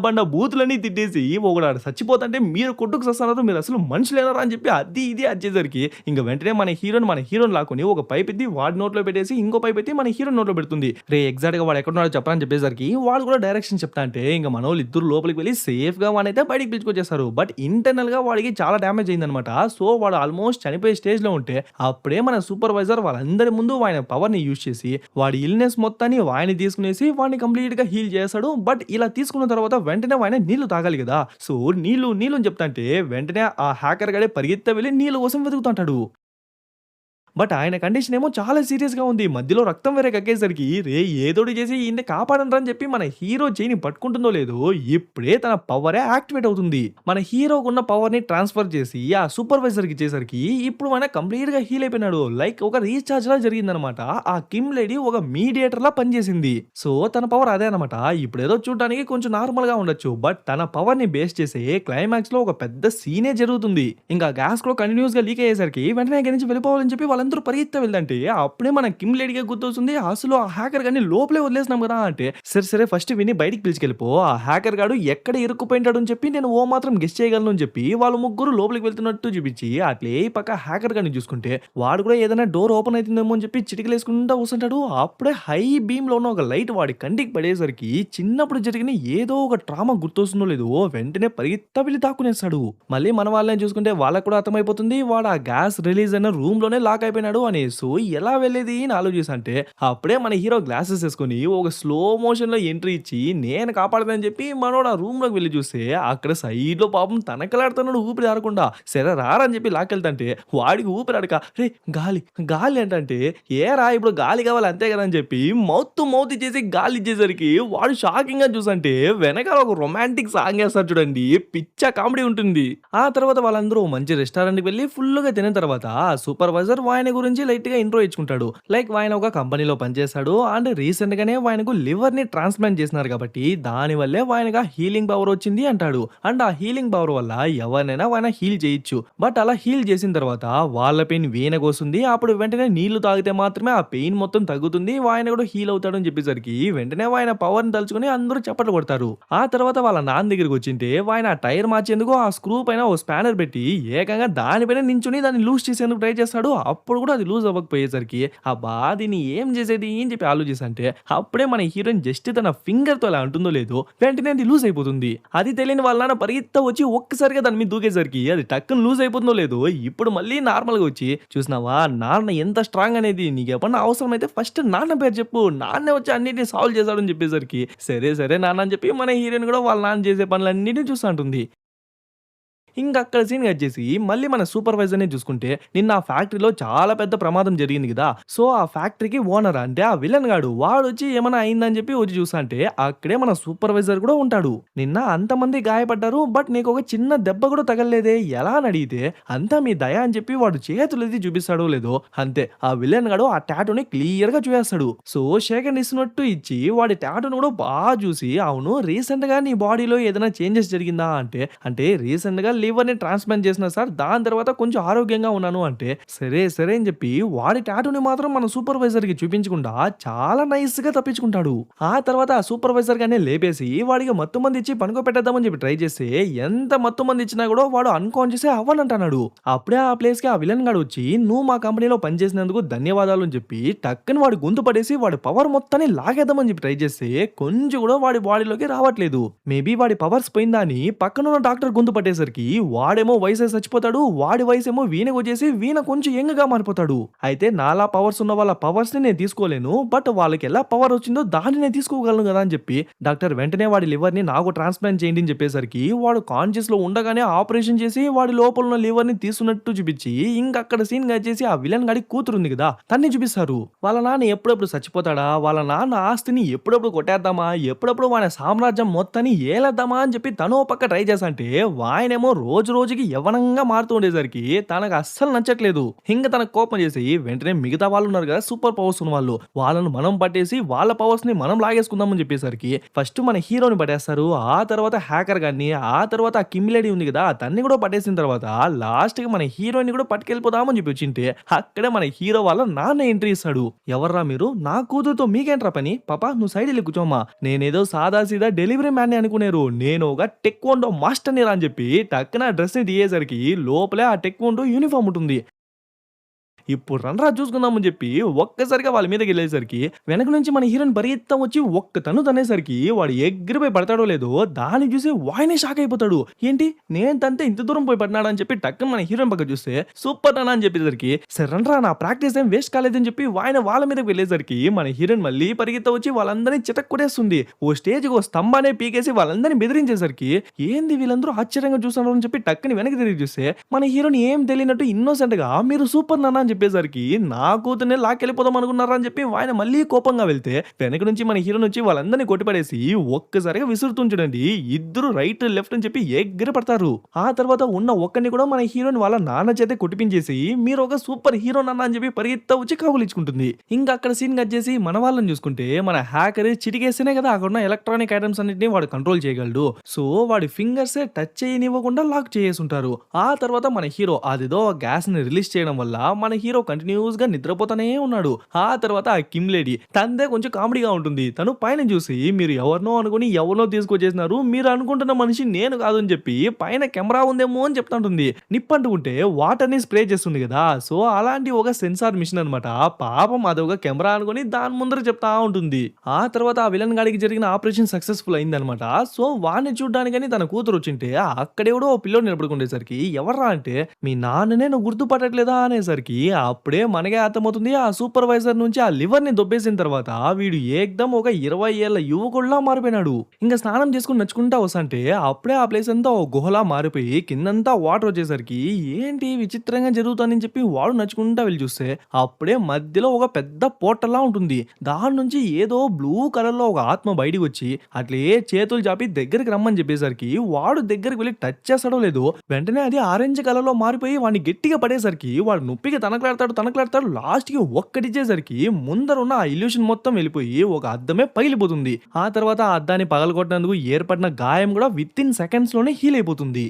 బండ బూతులన్నీ తిట్టేసి ఒకడు చచ్చిపోతుంటే మీరు కొట్టుకు సస్తున్నారు మీరు అసలు మనుషులేనారా అని చెప్పి అది ఇది వచ్చేసరికి ఇంక వెంటనే మన హీరోని లాక్కుని ఒక పైప్ ఎత్తి వాడి నోట్లో పెట్టేసి ఇంకో పైప్ ఎత్తి మన హీరోని నోట్లో పెడుతుంది. రే ఎగ్జాక్ట్ గా వాడు ఎక్కడున్నాడో చెప్పని చెప్పేసరికి వాడు కూడా డైరెక్షన్ చెప్తా అంటే ఇంక మనోళ్ళు ఇద్దరు లోపలికి వెళ్ళి సేఫ్ గా వాడైతే బయటికి పిలుచుకొచ్చేస్తారు. బట్ ఇంటర్నల్ గా వాడికి చాలా డ్యామేజ్ అయిందనమాట. సో వాడు ఆల్మోస్ట్ చనిపోయే స్టేజ్ లో ఉంటే అప్పుడే మన సూపర్వైజర్ వాళ్ళందరి ముందు ఆయన పవర్ ని యూజ్ చేసి వాడి ఇల్నెస్ మొత్తాన్ని వాడిని తీసుకునేసి వాడిని కంప్లీట్ గా హీల్ చేస్తాడు. బట్ ఇలా తీసుకున్న తర్వాత వెంటనే ఆయన నీళ్లు తాగాలి కదా. సో నీళ్లు అని చెప్తాంటే వెంటనే ఆ హ్యాకర్ గడే పరిగెత్త వెళ్ళి నీళ్ళ కోసం వెతుకుతుంటాడు. బట్ ఆయన కండిషన్ ఏమో చాలా సీరియస్‌గా ఉంది. మధ్యలో రక్తం వేరే కక్కేసరికి ఏదోటి చేసి ఈయన్ని కాపాడండ్రా అని చెప్పి మన హీరో చెయ్యిని పట్టుకుంటుందో లేదో ఇప్పుడే తన పవరే యాక్టివేట్ అవుతుంది. మన హీరోకున్న పవర్‌ని ట్రాన్స్‌ఫర్ చేసి ఆ సూపర్వైజర్‌కి ఇచ్చేసరికి ఇప్పుడు ఆయన కంప్లీట్‌గా హీల్ అయిపోయినాడు. లైక్ ఒక రీచార్జ్‌లా జరిగిందనమాట. ఆ కిమ్ లేడీ ఒక మీడియేటర్‌లా పనిచేసింది. సో తన పవర్ అదే అనమాట. ఇప్పుడేదో చూడడానికి కొంచెం నార్మల్‌గా ఉండొచ్చు. బట్ తన పవర్‌ని బేస్ చేసే క్లైమాక్స్‌లో ఒక పెద్ద సీనే జరుగుతుంది. ఇంకా గ్యాస్ కూడా కంటిన్యూయస్‌గా లీక్ అయ్యేసరికి వెంటనే ఇక్కడి నుంచి వెళ్ళిపోవాలని చెప్పి వాళ్ళందరూ పరిగెత్తా వెళ్దంటే అప్పుడే మన కిమ్ లేడీగా గుర్తొస్తుంది. అసలు ఆ హ్యాకర్ గాడిని లోపలే వదిలేసినాం కదా అంటే సరే ఫస్ట్ విని బయటికి పిలుచుకెళ్ళిపో. ఆ హ్యాకర్ గాడు ఎక్కడ ఇరుక్కుపోయింటాడు అని చెప్పి నేను ఓ మాత్రం గెస్ చేయగలను అని చెప్పి వాళ్ళు ముగ్గురు లోపలికి వెళ్తున్నట్టు చూపించి అట్లే ఈ పక్క హ్యాకర్ గాడిని చూసుకుంటే వాడు కూడా ఏదైనా డోర్ ఓపెన్ అవుతుందేమో అని చెప్పి చిటికలేసుకుంటా వస్తుంటాడు. అప్పుడే హై బీమ్ లో ఉన్న ఒక లైట్ వాడి కంటికి పడేసరికి చిన్నప్పుడు జరిగిన ఏదో ఒక ట్రామా గుర్తొస్తుందో లేదో వెంటనే పరిగెత్తా వెళ్ళి దాక్కునేస్తాడు. మళ్ళీ మన వాళ్ళని చూసుకుంటే వాళ్ళకు కూడా అర్థమైపోతుంది వాడు ఆ గ్యాస్ రిలీజ్ అయిన రూమ్ లోనే లాక్ అయిపోయినాడు అని. సో ఎలా వెళ్ళేది అని ఆలోచిస్తుంటే అప్పుడే మన హీరో గ్లాసెస్ వేసుకొని ఒక స్లో మోషన్ లో ఎంట్రీ ఇచ్చి నేను కాపాడదని చెప్పి మనోడు ఆ రూమ్ లోకి వెళ్ళి చూస్తే అక్కడ సైడ్ లో పాపం తనకలాడుతున్నాడు ఊపిరి ఆడకుండా. సరే రారని చెప్పి లాకెళ్తాంటే వాడికి ఊపిరి ఆడక రే గాలి గాలి ఏంటంటే ఏరా ఇప్పుడు గాలి కావాలి అంతే కదా అని చెప్పి మౌత్ ఇచ్చేసి గాలి ఇచ్చేసరికి వాడు షాకింగ్ గా చూసంటే వెనకాల ఒక రొమాంటిక్ సాంగ్ వేస్తారు చూడండి. పిచ్చ కామెడీ ఉంటుంది. ఆ తర్వాత వాళ్ళందరూ మంచి రెస్టారెంట్ కి వెళ్ళి ఫుల్ గా తిన్న తర్వాత సూపర్వైజర్ ఆయన గురించి లైట్ గా ఇంట్రో ఇచ్చుకుంటాడు. లైక్ ఆయన ఒక కంపెనీలో పనిచేస్తాడు అండ్ రీసెంట్ గానే ఆయనకు లివర్ ని ట్రాన్స్ప్లాంట్ చేసినారు కాబట్టి దాని వల్లే ఆయనగా హీలింగ్ పవర్ వచ్చింది అంటాడు. అండ్ ఆ హీలింగ్ పవర్ వల్ల ఎవరినైనా ఆయన హీల్ చేయొచ్చు. బట్ అలా హీల్ చేసిన తర్వాత వాళ్ళ పెయిన్ వీనకొస్తుంది. అప్పుడు వెంటనే నీళ్లు తాగితే మాత్రమే ఆ పెయిన్ మొత్తం తగ్గుతుంది. ఆయన కూడా హీల్ అవుతాడు అని చెప్పేసరికి వెంటనే ఆయన పవర్ ని తలుచుకుని అందరూ చప్పట్లు కొడతారు. ఆ తర్వాత వాళ్ళ నాన్న దగ్గరికి వచ్చింటే ఆయన ఆ టైర్ మార్చేందుకు ఆ స్క్రూ పైన ఓ స్పానర్ పెట్టి ఏకంగా దానిపైన నించుని దాన్ని లూజ్ చేసేందుకు ట్రై చేస్తాడు. అప్పుడు కూడా అది లూజ్ అవ్వకపోయేసరికి అబ్బా దీన్ని ఏం చేసేది అని చెప్పి ఆలోచిస్తుంటే అప్పుడే మన హీరోయిన్ జస్ట్ తన ఫింగర్ తో అలా అంటుందో లేదో వెంటనే అది లూజ్ అయిపోతుంది. అది తెలియని వాళ్ళ నాన్న పరిగెత్తా వచ్చి ఒక్కసారిగా దాని మీద దూకేసరికి అది టక్కున లూజ్ అయిపోతుందో లేదో ఇప్పుడు మళ్ళీ నార్మల్ గా వచ్చి చూసినావా నాన్న ఎంత స్ట్రాంగ్ అనేది నీకు ఎప్పుడన్నా అవసరం అయితే ఫస్ట్ నాన్న పేరు చెప్పు నాన్నే వచ్చి అన్నిటిని సాల్వ్ చేశాడని చెప్పేసరికి సరే నాన్న అని చెప్పి మన హీరోయిన్ కూడా వాళ్ళ నాన్న చేసే పనులన్నిటిని చూస్తూ ఉంటుంది. ఇంకక్కడ సీన్ కట్ చేసి మళ్ళీ మన సూపర్వైజర్‌ని చూసుకుంటే నిన్న ఆ ఫ్యాక్టరీలో చాలా పెద్ద ప్రమాదం జరిగింది గదా! సో ఆ ఫ్యాక్టరీకి ఓనర్ అంటే ఆ విలన్ గాడు వాడొచ్చి ఏమైనా అయిందని చెప్పి వచ్చి చూస్తాంటే అక్కడే మన సూపర్వైజర్ కూడా ఉంటాడు. నిన్న అంతమంది గాయపడ్డారు. బట్ నీకొక చిన్న దెబ్బ కూడా తగలలేదే ఎలా అని అడిగితే అంతా మీ దయ అని చెప్పి వాడు చేతులెత్తి చూపిస్తాడో లేదో అంతే ఆ విలన్ గాడు ఆ టాటూని క్లియర్ గా చూసేస్తాడు. సో షేక్ హ్యాండ్ ఇస్తున్నట్టు ఇచ్చి వాడి టాటూని కూడా బాగా చూసి అవును రీసెంట్ గా నీ బాడీలో ఏదైనా చేంజెస్ జరిగిందా అంటే రీసెంట్ గా లివర్‌ని ట్రాన్స్‌ప్లాంట్ చేసినా సార్. దాని తర్వాత కొంచెం ఆరోగ్యంగా ఉన్నాను అంటే, సరే, సరే అని చెప్పి వాడి టాటూని మాత్రం మన సూపర్‌వైజర్‌కి చూపించకుండా చాలా నైస్‌గా తప్పించుకుంటాడు. ఆ తర్వాత ఆ సూపర్‌వైజర్ గాడిని లేపేసి వాడికి మత్తు మందిచ్చి పనుకోబెట్టేద్దామని చెప్పి ట్రై చేస్తే, ఎంత మత్తు మందిచ్చినా కూడా వాడు అన్‌కాన్షియసే అవ్వనంటన్నాడు. అప్పుడే ఆ ప్లేస్‌కి ఆ విలన్ గాడు వచ్చి, "నువ్వు మా కంపెనీలో పనిచేసినందుకు ధన్యవాదాలు" అని చెప్పి టక్కని వాడి గొంతు పడేసి వాడి పవర్ మొత్తాన్ని లాగేద్దామని చెప్పి ట్రై చేస్తే, కొంచెం కూడా వాడి బాడీలోకి రావట్లేదు. మేబీ వాడి పవర్స్ పోయిందా అని పక్కనున్న డాక్టర్ గొంతు పట్టేసరికి వాడేమో వయసే చచ్చిపోతాడు. వాడి వయసేమో వీణకొచ్చేసి వీణ కొంచెం యంగ్‌గా మారిపోతాడు. అయితే నాలా పవర్స్ ఉన్న వాళ్ళ పవర్స్‌ని నేను తీసుకోలేను. బట్ వాళ్ళకెలా పవర్ వచ్చిందో దాన్ని నేను తీసుకోగలను గదా! అని చెప్పి డాక్టర్ వెంటనే వాడి లివర్‌ని నాకు ట్రాన్స్‌ప్లాంట్ చేయండి అని చెప్పేసరికి వాడు కాన్షియస్‌లో ఉండగానే ఆపరేషన్ చేసి వాడి లోపల ఉన్న లివర్‌ని తీస్తున్నట్టు చూపించి ఇంకక్కడ సీన్ కట్ చేసి ఆ విలన్ గాడి కూతురుంది గదా! తన్ని చూపిస్తారు. వాళ్ళ నాన్న ఎప్పుడెప్పుడు చచ్చిపోతాడా? వాళ్ళ నాన్న ఆస్తిని ఎప్పుడెప్పుడు కొట్టేద్దామా? ఎప్పుడెప్పుడు వాని సామ్రాజ్యం మొత్తాన్ని ఏలేద్దామా అని చెప్పి తను ఓ పక్క ట్రై చేస్తంటే, వాయనేమో రోజు రోజుకి యవ్వనంగా మారుతూ ఉండేసరికి తనకు అస్సలు నచ్చట్లేదు. ఇంక తనకు కోపం చేసి వెంటనే మిగతా వాళ్ళున్నారు గదా! సూపర్ పవర్స్ ఉన్నవాళ్ళు. వాళ్ళను మనం పట్టేసి వాళ్ళ పవర్స్‌ని మనం లాగేసుకుందాం అని చెప్పేసరికి ఫస్ట్ మన హీరోని పట్టేస్తారు. ఆ తర్వాత హ్యాకర్ గాడిని, ఆ తర్వాత ఆ కిమ్ లేడీ ఉంది గదా! తన్ని కూడా పట్టేసిన తర్వాత లాస్ట్‌కి మన హీరోయిన్‌ని కూడా పట్టుకెళ్ళిపోదాం అని చెప్పి వచ్చింటే, అక్కడే మన హీరో వాళ్ళ నాన్న ఎంట్రీ ఇస్తాడు. "ఎవర్రా మీరు? నా కూతురుతో మీకేంట్రా పని? పాపా నువ్వు సైడెళ్ళి కూర్చోమ్మా. నేనేదో సాదా సీదా డెలివరీ మ్యాన్‌ని అనుకునేరు. నేనొక టెక్వాండో మాస్టర్‌నిరా" అని చెప్పి టక్కున ఆ డ్రెస్‌ని తీయేసరికి లోపలే ఆ టెక్వాండో యూనిఫార్మ్ ఉంటుంది. ఇప్పుడు రండ్రా చూసుకుందాం అని చెప్పి ఒక్కసారిగా వాళ్ళ మీదకెళ్ళేసరికి వెనక నుంచి మన హీరోయిన్ పరిగెత్తుతా వచ్చి ఒక్క తన్ను తన్నేసరికి వాడు ఎగిరిపోయి పడతాడో లేదో దాన్ని చూసి వాడినే షాక్ అయిపోతాడు. ఏంటి నేను తంతే ఇంత దూరం పోయి పడినాడా అని చెప్పి టక్కున మన హీరోయిన్ పక్క చూస్తే సూపర్ నాన్న అని చెప్పేసరికి సరే రండ్రా నా ప్రాక్టీస్ ఏం వేస్ట్ కాలేదని చెప్పి ఆయన వాళ్ళ మీదకి వెళ్ళేసరికి మన హీరోయిన్ మళ్ళీ పరిగెత్తా వచ్చి వాళ్ళందరినీ చితక్కొట్టేస్తుంది. ఓ స్టేజ్‌కి ఓ స్తంభాన్ని పీకేసి వాళ్ళందరినీ బెదిరించేసరికి ఏంది వీళ్ళందరూ ఆశ్చర్యంగా చూస్తున్నారు అని చెప్పి టక్కుని వెనక్కి తిరిగి చూస్తే మన హీరోయిన్ ఏం తెలియనట్టు ఇన్నోసెంట్‌గా మీరు సూపర్ నాన్న అని చెప్పేసరికి నా కూతుర్నే లాక్కెళ్ళిపోదాం అనుకున్నారా అని చెప్పి ఆయన మళ్ళీ కోపంగా వెళ్తే వెనక నుంచి మన హీరోని వచ్చి వాళ్ళందరినీ కొట్టిపడేసి ఒక్కసారిగా విసురుతుంటాడండి. ఇద్దరు రైట్ లెఫ్ట్ అని చెప్పి ఎగిరి పడతారు. ఆ తర్వాత ఉన్న ఒక్కడిని కూడా మన హీరోయిన్ వాళ్ళ నాన్న చేతే కొట్టిపించేసి మీరు ఒక సూపర్ హీరో నాన్న అని చెప్పి పరిగెత్తా వచ్చి కబులించుకుంటుంది. ఇంకా అక్కడ సీన్ కట్ చేసి మన వాళ్ళని చూసుకుంటే మన హ్యాకర్ చిటికేస్తేనే కదా అక్కడ ఉన్న ఎలక్ట్రానిక్ ఐటమ్స్ అన్నిటిని వాడు కంట్రోల్ చేయగలడు. సో వాడి ఫింగర్స్ టచ్ చేయనివ్వకుండా లాక్ చేసేసుంటారు. ఆ తర్వాత మన హీరో అదేదో గ్యాస్ ని రిలీజ్ చేయడం వల్ల మన హీరో కంటిన్యూస్ గా నిద్రపోతానే ఉన్నాడు. ఆ తర్వాత ఆ కిమ్ లేడీ తందే కొంచెం కామెడీగా ఉంటుంది. తను పైన చూసి మీరు ఎవరినో అనుకుని ఎవరినో తీసుకొచ్చేసినారు. మీరు అనుకుంటున్న మనిషి నేను కాదు అని చెప్పి పైన కెమెరా ఉందేమో అని చెప్తుంటుంది. నిప్పంటుకుంటే వాటర్ ని స్ప్రే చేస్తుంది కదా. సో అలాంటి ఒక సెన్సార్ మిషన్ అనమాట. పాపం అదొక కెమెరా అనుకుని దాని ముందర చెప్తా ఉంటుంది. ఆ తర్వాత ఆ విలన్ గాడికి జరిగిన ఆపరేషన్ సక్సెస్ఫుల్ అయిందనమాట. సో వాడిని చూడ్డానికని తన కూతురు వచ్చింటే అక్కడెవడో ఓ పిల్లోడు నిలబడుకుండేసరికి ఎవర్రా అంటే మీ నాన్ననే నువ్వు గుర్తుపట్టట్లేదా అనేసరికి అప్పుడే మనకే అర్థమవుతుంది ఆ సూపర్వైజర్ నుంచి ఆ లివర్ ని దొబ్బేసిన తర్వాత వీడు ఏకదం ఒక 20 ఏళ్ల యువకుడిలా మారిపోయినాడు. ఇంకా స్నానం చేసుకుని నడుచుకుంటా వస్తాంటే అప్పుడే ఆ ప్లేస్ అంతా ఓ గుహలా మారిపోయి కిందంతా వాటర్ వచ్చేసరికి ఏంటి విచిత్రంగా జరుగుతుందని చెప్పి వాడు నడుచుకుంటా వెళ్ళి చూస్తే అప్పుడే మధ్యలో ఒక పెద్ద పోర్టల్లా ఉంటుంది. దాని నుంచి ఏదో బ్లూ కలర్ లో ఒక ఆత్మ బయటికి వచ్చి అట్లే చేతులు చాపి దగ్గరికి రమ్మని చెప్పేసరికి వాడు దగ్గరికి వెళ్ళి టచ్ చేస్తాడో లేదో వెంటనే అది ఆరెంజ్ కలర్ లో మారిపోయి వాడిని గట్టిగా పడేసరికి వాడు నొప్పికి తనకలాడతాడు లాస్ట్ కి ఒక్కటిచ్చేసరికి ముందరున్న ఆ ఇల్యూషన్ మొత్తం వెళ్ళిపోయి ఒక అద్దమే పగిలిపోతుంది. ఆ తర్వాత ఆ అద్దాన్ని పగలగొట్టినందుకు ఏర్పడిన గాయం కూడా విత్ ఇన్ సెకండ్స్ లోనే హీల్ అయిపోతుంది.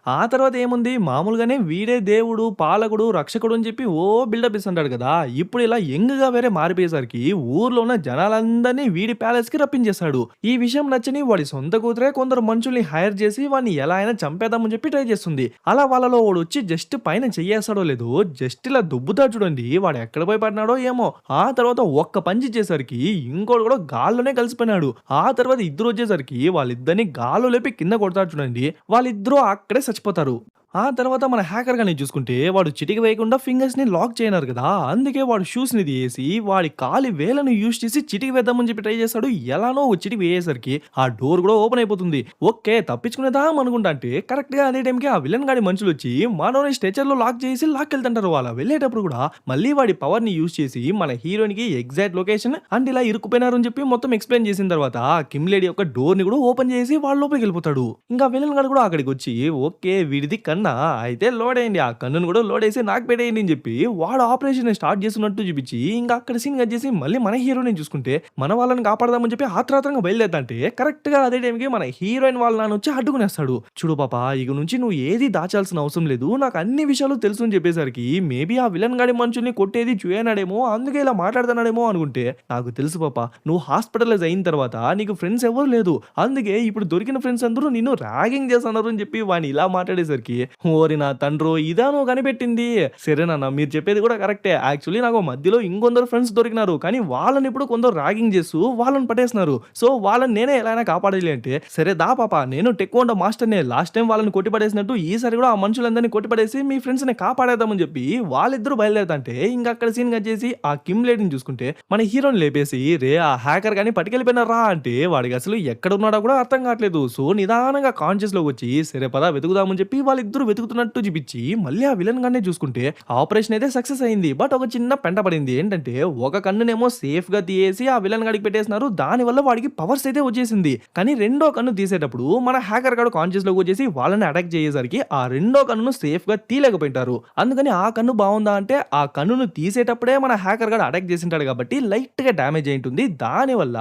ఆ తర్వాత ఏముంది మామూలుగానే వీడే దేవుడు, పాలకుడు, రక్షకుడు అని చెప్పి ఓ బిల్డప్ ఇస్తుంటాడు కదా! ఇప్పుడు ఇలా యంగ్‌గా వేరే మారిపోయేసరికి ఊర్లో ఉన్న జనాలందరిని వీడి ప్యాలెస్‌కి రప్పించేస్తాడు. ఈ విషయం నచ్చని వాడి సొంత కూతురే కొందరు మనుషుల్ని హైర్ చేసి వాడిని ఎలా అయినా చంపేద్దామని చెప్పి ట్రై చేస్తుంది. అలా వాళ్ళలో ఓడొచ్చి జస్ట్ పైన చెయ్యేస్తాడో లేదో జస్ట్ ఇలా దొబ్బుతాడు చూడండి. వాడు ఎక్కడ పోయి పడినాడో ఏమో! ఆ తర్వాత ఒక్క పంచ్ ఇచ్చేసరికి ఇంకోడు కూడా గాల్లోనే కలిసిపోయినాడు. ఆ తర్వాత ఇద్దరు వచ్చేసరికి వాళ్ళిద్దరిని గాల్లో లేపి కింద కొడతాడు చూడండి. వాళ్ళిద్దరూ అక్కడే చచ్చిపోతారు. ఆ తర్వాత మన హ్యాకర్ గాని చూసుకుంటే వాడు చిటికి వేయకుండా ఫింగర్స్ ని లాక్ చేయనారు కదా. అందుకే వాడు షూస్ ని తీసేసి వాడి కాలి వేలను యూజ్ చేసి చిటికి వేద్దామని చెప్పి ట్రై చేస్తాడు. ఎలానో ఓ చిటికి వేయేసరికి ఆ డోర్ కూడా ఓపెన్ అయిపోతుంది. ఓకే తప్పించుకునేదాం అనుకుంటా అంటే కరెక్ట్ గా అదే టైంకి ఆ విలన్ గాడి మనుషులు వచ్చి మనోని స్ట్రెచర్ లో లాక్ చేసి లాక్కెళ్తుంటారు. వాళ్ళ వెళ్ళేటప్పుడు కూడా మళ్ళీ వాడి పవర్ ని యూజ్ చేసి మన హీరోయిన్ కి ఎగ్జాక్ట్ లొకేషన్ అండ్ ఇలా ఇరుక్కుపోయినారు అని చెప్పి మొత్తం ఎక్స్ప్లెయిన్ చేసిన తర్వాత కిమ్ లేడీ యొక్క డోర్ ని కూడా ఓపెన్ చేసి వాళ్ళ లోపలికి వెళ్ళిపోతాడు. ఇంకా విలన్ గాడు కూడా అక్కడికి వచ్చి ఓకే వీడిది కన్ను కన్నా అయితే లోడేయండి. ఆ కన్నుని కూడా లోడేసి నాకు పెట్టేయండి అని చెప్పి వాడు ఆపరేషన్ స్టార్ట్ చేస్తున్నట్టు చూపించి ఇంకా అక్కడ సీన్ కట్ చేసి మళ్ళీ మన హీరోని చూసుకుంటే మన వాళ్ళని కాపాడదామని చెప్పి ఆత్రాత్రంగా బయలుదేరుతుంటే కరెక్ట్ గా అదే టైంకి మన హీరోయిన్ వాళ్ళ నాన్న వచ్చి అడ్డుకునేస్తాడు. చూడు పాప ఇక నుంచి నువ్వు ఏది దాచాల్సిన అవసరం లేదు. నాకు అన్ని విషయాలు తెలుసు అని చెప్పేసరికి మేబీ ఆ విలన్ గాడి మనుషుల్ని కొట్టేది చూయనాడేమో అందుకే ఇలా మాట్లాడుతున్నాడేమో అనుకుంటే నాకు తెలుసు పాప నువ్వు హాస్పిటలైజ్ అయిన తర్వాత నీకు ఫ్రెండ్స్ ఎవరు లేదు. అందుకే ఇప్పుడు దొరికిన ఫ్రెండ్స్ అందరూ నిన్ను ర్యాగింగ్ చేస్తున్నారు అని చెప్పి వాడిని ఇలా మాట్లాడేసరికి ఓరి నా తండ్రో ఇదా నువ్వు కనిపెట్టింది. సరేనన్న మీరు చెప్పేది కూడా కరెక్టే. యాక్చువల్లీ నాకు మధ్యలో ఇంకొందరు ఫ్రెండ్స్ దొరికినారు. కానీ వాళ్ళని ఇప్పుడు కొందరు ర్యాగింగ్ చేస్తూ వాళ్ళని పట్టేస్తున్నారు. సో వాళ్ళని నేనే ఎలా అయినా కాపాడాలి అంటే సరే దా పాప నేను టెక్వాండో మాస్టర్నే. లాస్ట్ టైం వాళ్ళని కొట్టి పడేసినట్టు ఈసారి కూడా ఆ మనుషులందరినీ కొట్టి పడేసి మీ ఫ్రెండ్స్ ని కాపాడేద్దామని చెప్పి వాళ్ళిద్దరు బయలుదేరుతుంటే ఇంకా అక్కడ సీన్ కట్ చేసి ఆ కిమ్ లేడీని చూసుకుంటే మన హీరోని లేపేసి రే ఆ హ్యాకర్ గాని పట్టుకెళ్ళిపోయినారా అంటే వాడికి అసలు ఎక్కడ ఉన్నాడో కూడా అర్థం కావట్లేదు. సో నిదానంగా కాన్షియస్ లోకి వచ్చి సరే పదా వెతుకుదామని చెప్పి వాళ్ళిద్దరు వెతుకుతున్నట్టు చూపించి మళ్ళీ ఆ విలన్ గానే చూసుకుంటే ఆపరేషన్ అయితే సక్సెస్ అయింది. బట్ ఒక చిన్న పెంట పడింది. ఏంటంటే ఒక కన్నునేమో సేఫ్ గా తీసేసి ఆ విలన్ గాడికి పెట్టేసినారు. దాని వల్ల వాడికి పవర్స్ అయితే వచ్చేసింది. కానీ రెండో కన్ను తీసేటప్పుడు మన హ్యాకర్ గాడు కాన్షియస్ లోకి వచ్చేసి వాళ్ళని అటాక్ చేసేసరికి ఆ రెండో కన్నును సేఫ్ గా తీయలేకపోయింటారు. అందుకని ఆ కన్ను బాగుందా అంటే ఆ కన్నును తీసేటప్పుడే మన హ్యాకర్ గాడు అటాక్ చేసింటాడు కాబట్టి లైట్ గా డ్యామేజ్ అయి ఉంటుంది. దాని వల్ల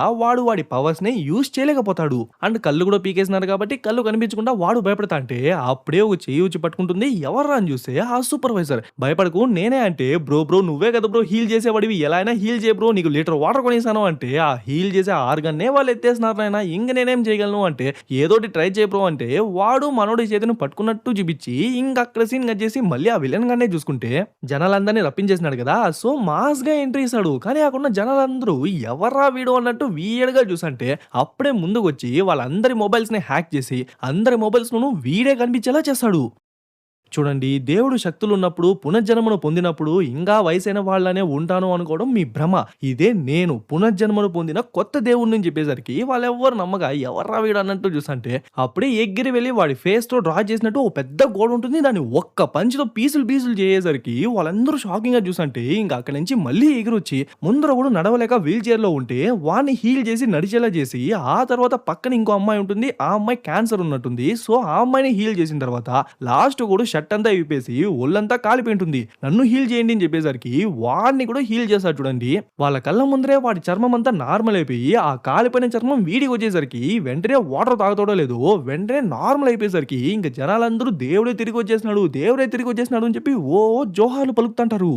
వాడి పవర్స్ ని యూజ్ చేయలేకపోతాడు. అండ్ కళ్ళు కూడా పీకేసినారు కాబట్టి కళ్ళు కనిపించకుండా వాడు భయపడతా అంటే అప్పుడే ఒక చెయ్యి వచ్చి పట్టుకుంటుంది. ఎవర్రా అని చూస్తే ఆ సూపర్వైజర్. భయపడకు నేనే అంటే బ్రో నువ్వే కదా బ్రో హీల్ చేసేవాడివి ఎలా అయినా హీల్ చేయ బ్రో నీకు లీటర్ వాటర్ కొనేసాను అంటే ఆ హీల్ చేసే ఆర్గన్నే వాళ్ళు ఎత్తేసినారు నాయన ఇంక నేనేం చేయగలను అంటే ఏదోటి ట్రై చేయ బ్రో అంటే వాడు మనోడి చేతిని పట్టుకున్నట్టు చూపించి ఇంకా అక్కడ సీన్ కట్ చేసి మళ్ళీ ఆ విలన్ గానే చూసుకుంటే జనాలందరినీ రప్పించేసినాడు కదా. సో మాస్ గా ఎంట్రీ ఇస్తాడు. కానీ అక్కడ జనాలందరూ ఎవర్రా వీడు అన్నట్టు వీయడ్గా చూసంటే అప్పుడే ముందుకు వచ్చి వాళ్ళందరి మొబైల్స్ ని హ్యాక్ చేసి అందరి మొబైల్స్ ను వీడే కనిపించేలా చేస్తాడు. చూడండి దేవుడు శక్తులు ఉన్నప్పుడు పునర్జన్మను పొందినప్పుడు ఇంకా వయసైన వాళ్ళనే ఉంటాను అనుకోవడం మీ భ్రమ. ఇదే నేను పునర్జన్మను పొందిన కొత్త దేవుడిని చెప్పేసరికి వాళ్ళెవ్వరు నమ్మగా ఎవర్రా వీడు అన్నట్టు చూసంటే అప్పుడే ఎగిరి వెళ్ళి వాడి ఫేస్ తో డ్రా చేసినట్టు ఒక పెద్ద గోడ ఉంటుంది. దాన్ని ఒక్క పంచితో పీసులు చేసేసరికి వాళ్ళందరూ షాకింగ్ గా చూసంటే ఇంకా అక్కడి నుంచి మళ్ళీ ఎగిరొచ్చి ముందర కూడా నడవలేక వీల్ చైర్ లో ఉంటే వాడిని హీల్ చేసి నడిచేలా చేసి ఆ తర్వాత పక్కన ఇంకో అమ్మాయి ఉంటుంది. ఆ అమ్మాయి క్యాన్సర్ ఉన్నట్టుంది. సో ఆ అమ్మాయిని హీల్ చేసిన తర్వాత లాస్ట్ కూడా షర్ట్ అంతా విప్పేసి ఒళ్ళంతా కాలిపోయింటుంది. నన్ను హీల్ చేయండి అని చెప్పేసరికి వాడిని కూడా హీల్ చేస్తాడు. చూడండి వాళ్ళ కళ్ళ ముందరే వాడి చర్మం అంతా నార్మల్ అయిపోయి ఆ కాలిపోయిన చర్మం వీడికి వచ్చేసరికి వెంటనే వాటర్ తాగుతాడో లేదో వెంటనే నార్మల్ అయిపోయేసరికి ఇంకా జనాలందరూ దేవుడే తిరిగి వచ్చేసినాడు అని చెప్పి ఓ జోహార్లు పలుకుతుంటారు.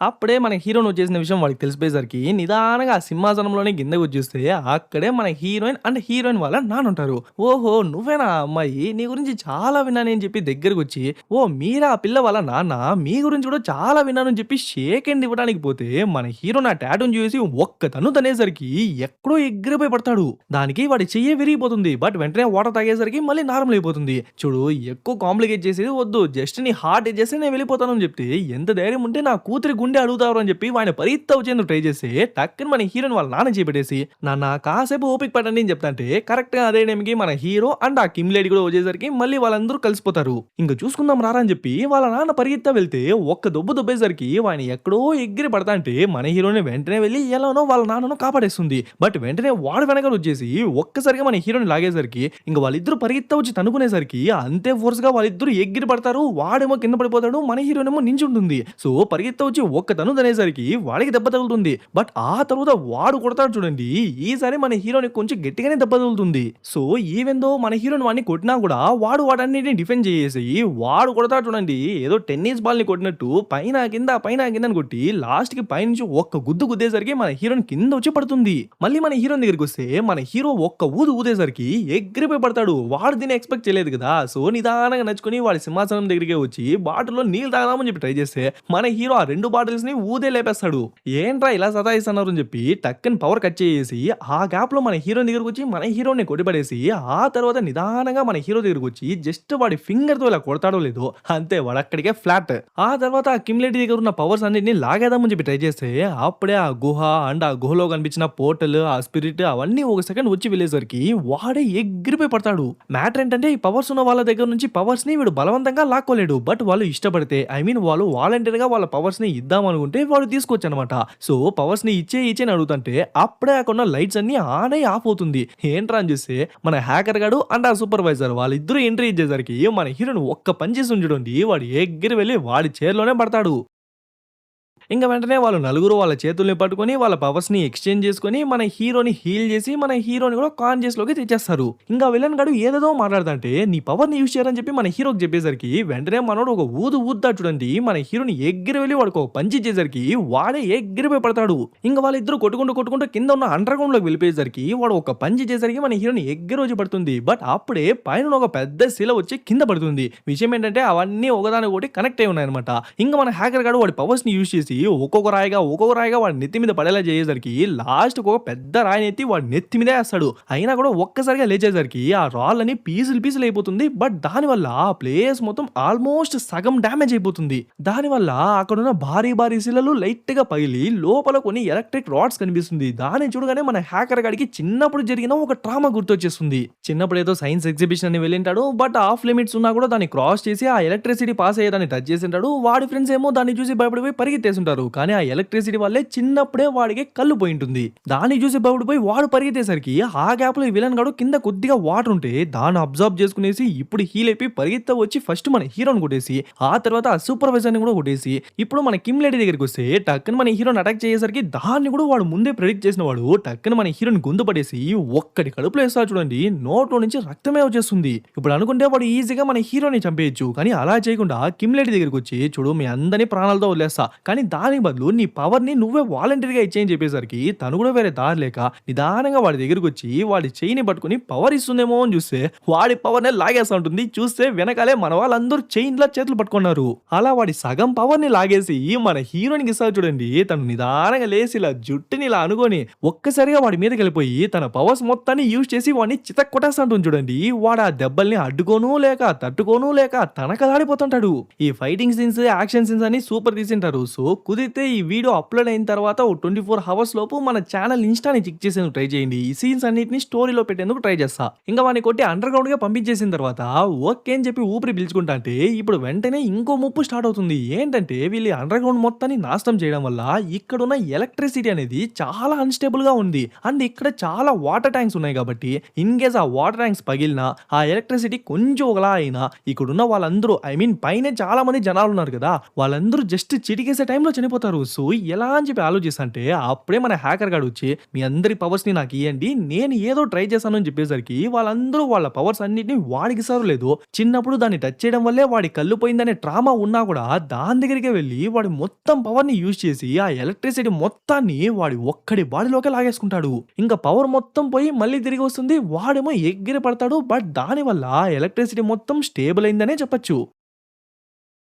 అప్పుడే మన హీరోయిన్ వచ్చేసిన విషయం వాడికి తెలిసిపోయేసరికి నిదానంగా ఆ సింహాసనంలోనే కిందకు వచ్చేస్తే అక్కడే మన హీరోయిన్ అండ్ హీరోయిన్ వాళ్ళ నాన్న ఉంటారు. ఓహో నువ్వేనా అమ్మాయి నీ గురించి చాలా విన్నానని చెప్పి దగ్గరకు వచ్చి ఓ మీరా ఆ పిల్ల వాళ్ళ నాన్న మీ గురించి కూడా చాలా విన్నానని చెప్పి షేక్ హ్యాండ్ ఇవ్వడానికి పోతే మన హీరో నా టాటూని చూసి ఒక్క తను తనేసరికి ఎక్కడో ఎగిరిపోయి పడతాడు. దానికి వాడి చెయ్యి విరిగిపోతుంది. బట్ వెంటనే వాటర్ తాగేసరికి మళ్ళీ నార్మల్ అయిపోతుంది. చూడు ఎక్కువ కాంప్లికేట్ చేసేది వద్దు జస్ట్ నీ హార్ట్ చేస్తే నేను వెళ్ళిపోతాను అని చెప్తే ఎంత ధైర్యం ఉంటే నా కూతురి గుండె అడుగుతారు అని చెప్పి వాడిని పరిగెత్త వచ్చేందుకు ట్రై చేస్తే టక్కని మన హీరోని వాళ్ళ నాన్న చేపెట్టేసి నాన్న కాసేపు ఓపిక పడండి అని చెప్తాంటే కరెక్ట్ గా అదే టైంకి మన హీరో అండ్ ఆ కిమ్ లేడీ కూడా వచ్చేసరికి మళ్ళీ వాళ్ళందరూ కలిసిపోతారు. ఇంకా చూసుకుందాం రారా అని చెప్పి వాళ్ళ నాన్న పరిగెత్త వెళ్తే ఒక్క దొబ్బేసరికి వాడిని ఎక్కడో ఎగిరి పడతా అంటే మన హీరోని వెంటనే వెళ్ళి ఎలానో వాళ్ళ నాన్నను కాపాడేస్తుంది. బట్ వెంటనే వాడు వెనకాల వచ్చేసి ఒక్కసారిగా మన హీరోని లాగేసరికి ఇంకా వాళ్ళిద్దరు పరిగెత్త వచ్చి తనుకునేసరికి అంతే ఫోర్స్ గా వాళ్ళిద్దరు ఎగిరి పడతారు. వాడేమో కింద పడిపోతాడు. మన హీరోనేమో నించుంటుంది. సో పరిగెత్త వచ్చి ఒక్క తను తనేసరికి వాడికి దెబ్బ తగులుతుంది. బట్ ఆ తర్వాత వాడు కొడతాడు. చూడండి ఈసారి మన హీరోని కొంచెం గట్టిగానే దెబ్బ తగులుతుంది. సో ఈవెందో మన హీరోని వాడిని కొట్టినా కూడా వాడన్నిటిని డిఫెండ్ చేసేసి వాడు కొడతాడు. చూడండి ఏదో టెన్నిస్ బాల్ ని కొట్టినట్టు పైన కింద కొట్టి లాస్ట్ కి పైనుంచి ఒక్క గుద్దేసరికి మన హీరోని కింద వచ్చి పడుతుంది. మళ్ళీ మన హీరోని దగ్గరికి వస్తే మన హీరో ఒక్క ఊదేసరికి ఎగిరిపోయి పడతాడు. వాడు దీన్ని ఎక్స్పెక్ట్ చేయలేదు కదా. సో నిదానంగా నచ్చుకొని వాడి సింహాసనం దగ్గరికి వచ్చి బాటిల్లో నీళ్ళు తాగదామని చెప్పి ట్రై చేస్తే మన హీరో ఆ రెండు బాటిల్స్ ని ఊదే లేపేస్తాడు. ఏంట్రా ఇలా సతాయిస్తున్నారు అని చెప్పి టక్కని పవర్ కట్ చేసి ఆ గ్యాప్ లో మన హీరో దగ్గరకు వచ్చి మన హీరోని కొట్టిపడేసి ఆ తర్వాత నిదానంగా మన హీరో దగ్గరకు వచ్చి జస్ట్ వాడి ఫింగర్ తో ఇలా కొడతాడో లేదో అంతే వాడు అక్కడికే ఫ్లాట్. ఆ తర్వాత ఆ కిమ్ లేడీ దగ్గర ఉన్న పవర్స్ అన్నిటిని లాగేదామని చెప్పి ట్రై చేస్తే అప్పుడే ఆ గుహ అండ్ ఆ గుహలో కనిపించిన పోర్టల్ ఆ స్పిరిట్ అవన్నీ ఒక సెకండ్ వచ్చి వెళ్ళేసరికి వాడే ఎగిరిపోయి పడతాడు. మ్యాటర్ ఏంటంటే ఈ పవర్స్ ఉన్న వాళ్ళ దగ్గర నుంచి పవర్స్ ని వీడు బలవంతంగా లాక్కోలేడు. బట్ వాళ్ళు ఇష్టపడితే వాళ్ళు వాలంటీర్ గా వాళ్ళ పవర్స్ ని ఇద్దాం అనుకుంటే వాడు తీసుకొచ్చనమాట. సో పవర్స్ ని ఇచ్చేయని అడుగుతుంటే అప్పుడే అక్కడ లైట్స్ అన్ని ఆన్ అయ్యి ఆఫ్ అవుతుంది. ఏంట్రా అని చూస్తే మన హ్యాకర్ గాడు అండ్ ఆ సూపర్వైజర్ వాళ్ళిద్దరూ ఎంట్రీ ఇచ్చేసరికి మన హీరోని ఒక్క పని చేసి ఉంచడండి వాడు ఎగిరి వెళ్ళి వాడి చైర్లోనే పడతాడు. ఇంక వెంటనే వాళ్ళు నలుగురు వాళ్ళ చేతుల్ని పట్టుకొని వాళ్ళ పవర్స్‌ని ఎక్స్‌చేంజ్ చేసుకొని మన హీరోని హీల్ చేసి మన హీరోని కూడా కాన్షియస్‌లోకి తెచ్చేస్తారు. ఇంకా విలన్ గాడు ఏదేదో మాట్లాడతంటే నీ పవర్‌ని యూజ్ చేయరని చెప్పి మన హీరోకి చెప్పేసరికి వెంటనే మనోడు ఒక ఊదుతాడు చూడండి. మన హీరోని ఎగిరి వెళ్ళి వాడికి ఒక పంచ్ ఇచ్చేసరికి వాడే ఎగిరిపోయి పడతాడు. ఇంక వాళ్ళిద్దరూ కొట్టుకుంటూ కింద ఉన్న అండర్ గ్రౌండ్‌లోకి వెళ్ళిపోయేసరికి వాడు ఒక పంచ్ ఇచ్చేసరికి మన హీరోని ఎగిరి వచ్చి పడుతుంది. బట్ అప్పుడే పైన ఒక పెద్ద శిల వచ్చి కింద పడుతుంది. విషయం ఏంటంటే అవన్నీ ఒకదానికొకటి కనెక్ట్ అయి ఉన్నాయన్నమాట. ఇంక మన హ్యాకర్ గాడు వాడి పవర్స్‌ని యూజ్ చేసి ఒక్కొక్క రాయిగా వాడి నెత్తి మీద పడేలా చేసేసరికి లాస్ట్ ఒక పెద్ద రాయిని ఎత్తి వాడి నెత్తి మీదే వేస్తాడు. అయినా కూడా ఒక్కసారిగా లేచేసరికి ఆ రాళ్ళని పీసులు అయిపోతుంది. బట్ దానివల్ల ఆ ప్లేస్ మొత్తం ఆల్మోస్ట్ సగం డ్యామేజ్ అయిపోతుంది. దానివల్ల అక్కడున్న భారీ శిలలు లైట్ గా పగిలి లోపల కొన్ని ఎలక్ట్రిక్ రాడ్స్ కనిపిస్తుంది. దాన్ని చూడగానే మన హ్యాకర్ గాడికి చిన్నప్పుడు జరిగిన ఒక ట్రామా గుర్తొచ్చేస్తుంది. చిన్నప్పుడు ఏదో సైన్స్ ఎగ్జిబిషన్ అని వెళ్ళింటాడు. బట్ ఆఫ్ లిమిట్స్ ఉన్నా కూడా దాన్ని క్రాస్ చేసి ఆ ఎలక్ట్రిసిటీ పాస్ అయ్యేదాన్ని టచ్ చేసింటాడు. వాడి ఫ్రెండ్స్ ఏమో దాన్ని చూసి భయపడిపోయి పరిగెత్తేస్తుంటారు. కానీ ఆ ఎలక్ట్రిసిటీ వల్లే చిన్నప్పుడే వాడికి కళ్ళు పోయి ఉంటుంది. దాన్ని చూసి భయపడిపోయి వాడు పరిగెత్తేసరికి ఆ గ్యాప్ లో విలన్ గాడు కింద కొద్దిగా వాటర్ ఉంటే దాన్ని అబ్జర్వ్ చేసుకునేసి ఇప్పుడు హీల్ అయిపోయి పరిగెత్త వచ్చి ఫస్ట్ మన హీరోని కొట్టేసి ఆ తర్వాత ఆ సూపర్వైజర్ ని కూడా కొట్టేసి ఇప్పుడు మన కిమ్ లేడీ దగ్గరికి వస్తే టక్కన మన హీరోని అటాక్ చేసేసరికి దాన్ని కూడా వాడు ముందే ప్రెడిక్ట్ చేసిన వాడు టక్కన మన హీరోని గొంతు పట్టేసి ఒక్కటి కడుపులో వేస్తా చూడండి. నోట్లో నుంచి రక్తమే వచ్చేస్తుంది. ఇప్పుడు అనుకుంటే వాడు ఈజీగా మన హీరోని చంపేయచ్చు. కానీ అలా చేయకుండా కిమ్ లేడీ దగ్గరికి వచ్చి చూడు మీ అందరినీ ప్రాణాలతో వదిలేస్తా కానీ దాని బదులు నీ పవర్ ని నువ్వే వాలంటీర్గా ఇచ్చేయని చెప్పేసరికి తను కూడా వేరే దారి లేక నిదానంగా వాడి దగ్గరికి వచ్చి వాడి చెయ్యిని పట్టుకుని పవర్ ఇస్తుందేమో అని చూస్తే వాడి పవర్ నే లాగేస్తా ఉంటుంది. చూస్తే వెనకాలే మన వాళ్ళందరూ చైన్లా చేతులు పట్టుకున్నారు. అలా వాడి సగం పవర్ ని లాగేసి మన హీరోయిన్కి ఇస్తారు చూడండి. తను నిదానంగా లేసి ఇలా జుట్టుని ఇలా అనుకొని ఒక్కసారిగా వాడి మీదకి వెళ్ళిపోయి తన పవర్స్ మొత్తాన్ని యూజ్ చేసి వాడిని చితక్ కొట్టేస్తా ఉంటుంది చూడండి. వాడు ఆ దెబ్బల్ని అడ్డుకోను లేక తట్టుకోను లేక తనకలాడిపోతుంటాడు. ఈ ఫైటింగ్ సీన్స్ యాక్షన్ సీన్స్ అని సూపర్ తీసింటారు. సో కుదిరితే ఈ వీడియో అప్లోడ్ అయిన తర్వాత 24 అవర్స్ లోపు మన ఛానల్ ఇన్స్టాని చెక్ చేసేందుకు ట్రై చేయండి. ఈ సీన్స్ అన్నిటిని స్టోరీలో పెట్టేందుకు ట్రై చేస్తా. ఇంకా వాడిని కొట్టి అండర్ గ్రౌండ్ గా పంపించేసిన తర్వాత ఓకే అని చెప్పి ఊపిరి పిలుచుకుంటా అంటే ఇప్పుడు వెంటనే ఇంకో ముప్పు స్టార్ట్ అవుతుంది. ఏంటంటే వీళ్ళు అండర్ గ్రౌండ్ మొత్తాన్ని నాశనం చేయడం వల్ల ఇక్కడున్న ఎలక్ట్రిసిటీ అనేది చాలా అన్స్టేబుల్ గా ఉంది. అండ్ ఇక్కడ చాలా వాటర్ ట్యాంక్స్ ఉన్నాయి కాబట్టి ఇన్ కేస్ ఆ వాటర్ ట్యాంక్స్ పగిలినా ఆ ఎలక్ట్రిసిటీ కొంచెం ఒకలా అయినా ఇక్కడున్న వాళ్ళందరూ పైన చాలా మంది జనాలు ఉన్నారు కదా వాళ్ళందరూ జస్ట్ చిటికేసే టైంలో చనిపోతారు. సో ఎలా అని చెప్పి ఆలోచిస్తుంటే అప్పుడే మన హ్యాకర్ గాడు వచ్చి మీ అందరి పవర్స్ ని నాకు ఇవ్వండి నేను ఏదో ట్రై చేశాను అని చెప్పేసరికి వాళ్ళందరూ వాళ్ళ పవర్స్ అన్నిటిని వాడికి సారు లేదు. చిన్నప్పుడు దాన్ని టచ్ చేయడం వల్లే వాడి కళ్ళు పోయిందనే ట్రామా ఉన్నా కూడా దాని దగ్గరికి వెళ్ళి వాడి మొత్తం పవర్ ని యూజ్ చేసి ఆ ఎలక్ట్రిసిటీ మొత్తాన్ని వాడి ఒక్కడి బాడీలోకి లాగేసుకుంటాడు. ఇంకా పవర్ మొత్తం పోయి మళ్ళీ తిరిగి వస్తుంది. వాడేమో ఎగిరి పడతాడు. బట్ దాని వల్ల ఎలక్ట్రిసిటీ మొత్తం స్టేబుల్ అయిందనే చెప్పొచ్చు.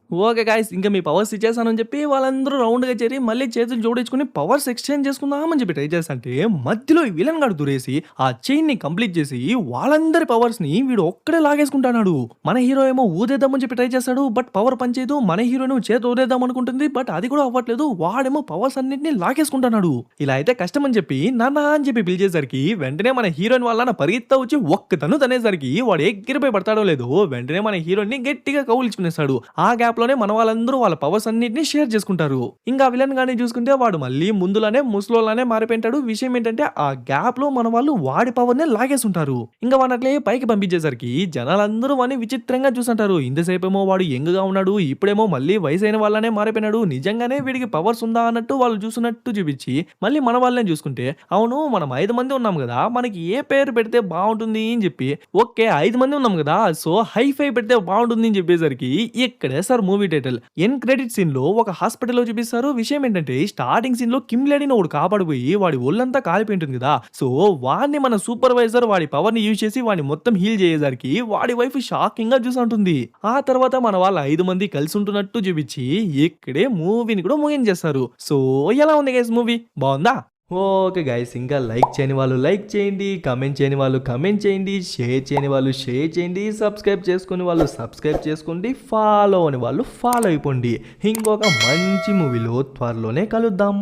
ఓకే గాయ్స్ ఇంకా మీ పవర్స్ ఇచ్చేసానని చెప్పి వాళ్ళందరూ రౌండ్గా చేరి మళ్ళీ చేతులు జోడించుకుని పవర్స్ ఎక్స్చేంజ్ చేసుకుందామని చెప్పి ట్రై చేస్తుంటే మధ్యలో ఈ విలన్ గాడు దూరేసి ఆ చైన్ ని కంప్లీట్ చేసి వాళ్ళందరి పవర్స్ ని వీడు ఒక్కడే లాగేసుకుంటాడు. మన హీరో ఏమో ఊదేద్దామని చెప్పి ట్రై చేస్తాడు. బట్ పవర్ పనిచేయదు. మన హీరోను చేతి ఊదేద్దాం అనుకుంటుంది. బట్ అది కూడా అవ్వట్లేదు. వాడేమో పవర్స్ అన్నింటినీ లాగేసుకుంటున్నాడు. ఇలా అయితే కష్టం అని చెప్పి నాన్న అని చెప్పి పిలిచేసరికి వెంటనే మన హీరోయిన్ వాళ్ళ పరిగెత్తా వచ్చి ఒక్కతను తనేసరికి వాడు ఎగిరిపోయి పడతాడో లేదో వెంటనే మన హీరోయిన్ ని గట్టిగా కౌలించుకునేస్తాడు. ఆ గ్యాప్ లోనే మన వాళ్ళందరూ వాళ్ళ పవర్స్ అన్నిటిని షేర్ చేసుకుంటారు. ఇంకా విలన్ గాని చూసుకుంటే వాడు మళ్ళీ ముందులానే ముసలోలానే మారిపోయింటాడు. విషయం ఏంటంటే ఆ గ్యాప్ లో మన వాళ్ళు వాడి పవర్ నే లాగేస్తుంటారు. ఇంకా వాడిని పైకి పంపించేసరికి జనాలందరూ వాడిని విచిత్రంగా చూస్తుంటారు. ఇంతసేపేమో వాడు యంగ్ గా ఉన్నాడు. ఇప్పుడేమో మళ్ళీ వయసైన వాళ్ళనే మారిపోయినాడు. నిజంగానే వీడికి పవర్స్ ఉందా అన్నట్టు వాళ్ళు చూసినట్టు చూపించి మళ్ళీ మన వాళ్ళనే చూసుకుంటే అవును మనం 5 మంది ఉన్నాం కదా మనకి ఏ పేరు పెడితే బాగుంటుంది అని చెప్పి ఓకే 5 మంది ఉన్నాం కదా సో హైఫై పెడితే బాగుంటుంది అని చెప్పేసరికి ఇక్కడే సార్ మూవీ టైటిల్ ఎన్ క్రెడిట్ సీన్ లో ఒక హాస్పిటల్ లో చూపిస్తారు. విషయం ఏంటంటే స్టార్టింగ్ సీన్ లో కిమ్ లేడీని ఒకడు కాపాడిపోయి వాడి ఒళ్ళంతా కాలిపోయి ఉంటుంది కదా సో వాడిని మన సూపర్వైజర్ వాడి పవర్ ని యూజ్ చేసి వాడిని మొత్తం హీల్ చేసేసరికి వాడి వైఫ్ షాకింగ్ గా చూసుంటుంది. ఆ తర్వాత మన వాళ్ళ 5 మంది కలిసి ఉంటున్నట్టు చూపించి ఇక్కడే మూవీని కూడా ముగించేస్తారు. సో ఎలా ఉంది గైస్ మూవీ బాగుందా? ఓకే గైస్ ఇంకా లైక్ చేయని వాళ్ళు లైక్ చేయండి, కమెంట్ చేయని వాళ్ళు కమెంట్ చేయండి, షేర్ చేయని వాళ్ళు షేర్ చేయండి, సబ్స్క్రైబ్ చేసుకుని వాళ్ళు సబ్స్క్రైబ్ చేసుకోండి, ఫాలో అని వాళ్ళు ఫాలో అయిపోండి. ఇంకొక మంచి మూవీలో త్వరలోనే కలుద్దాం.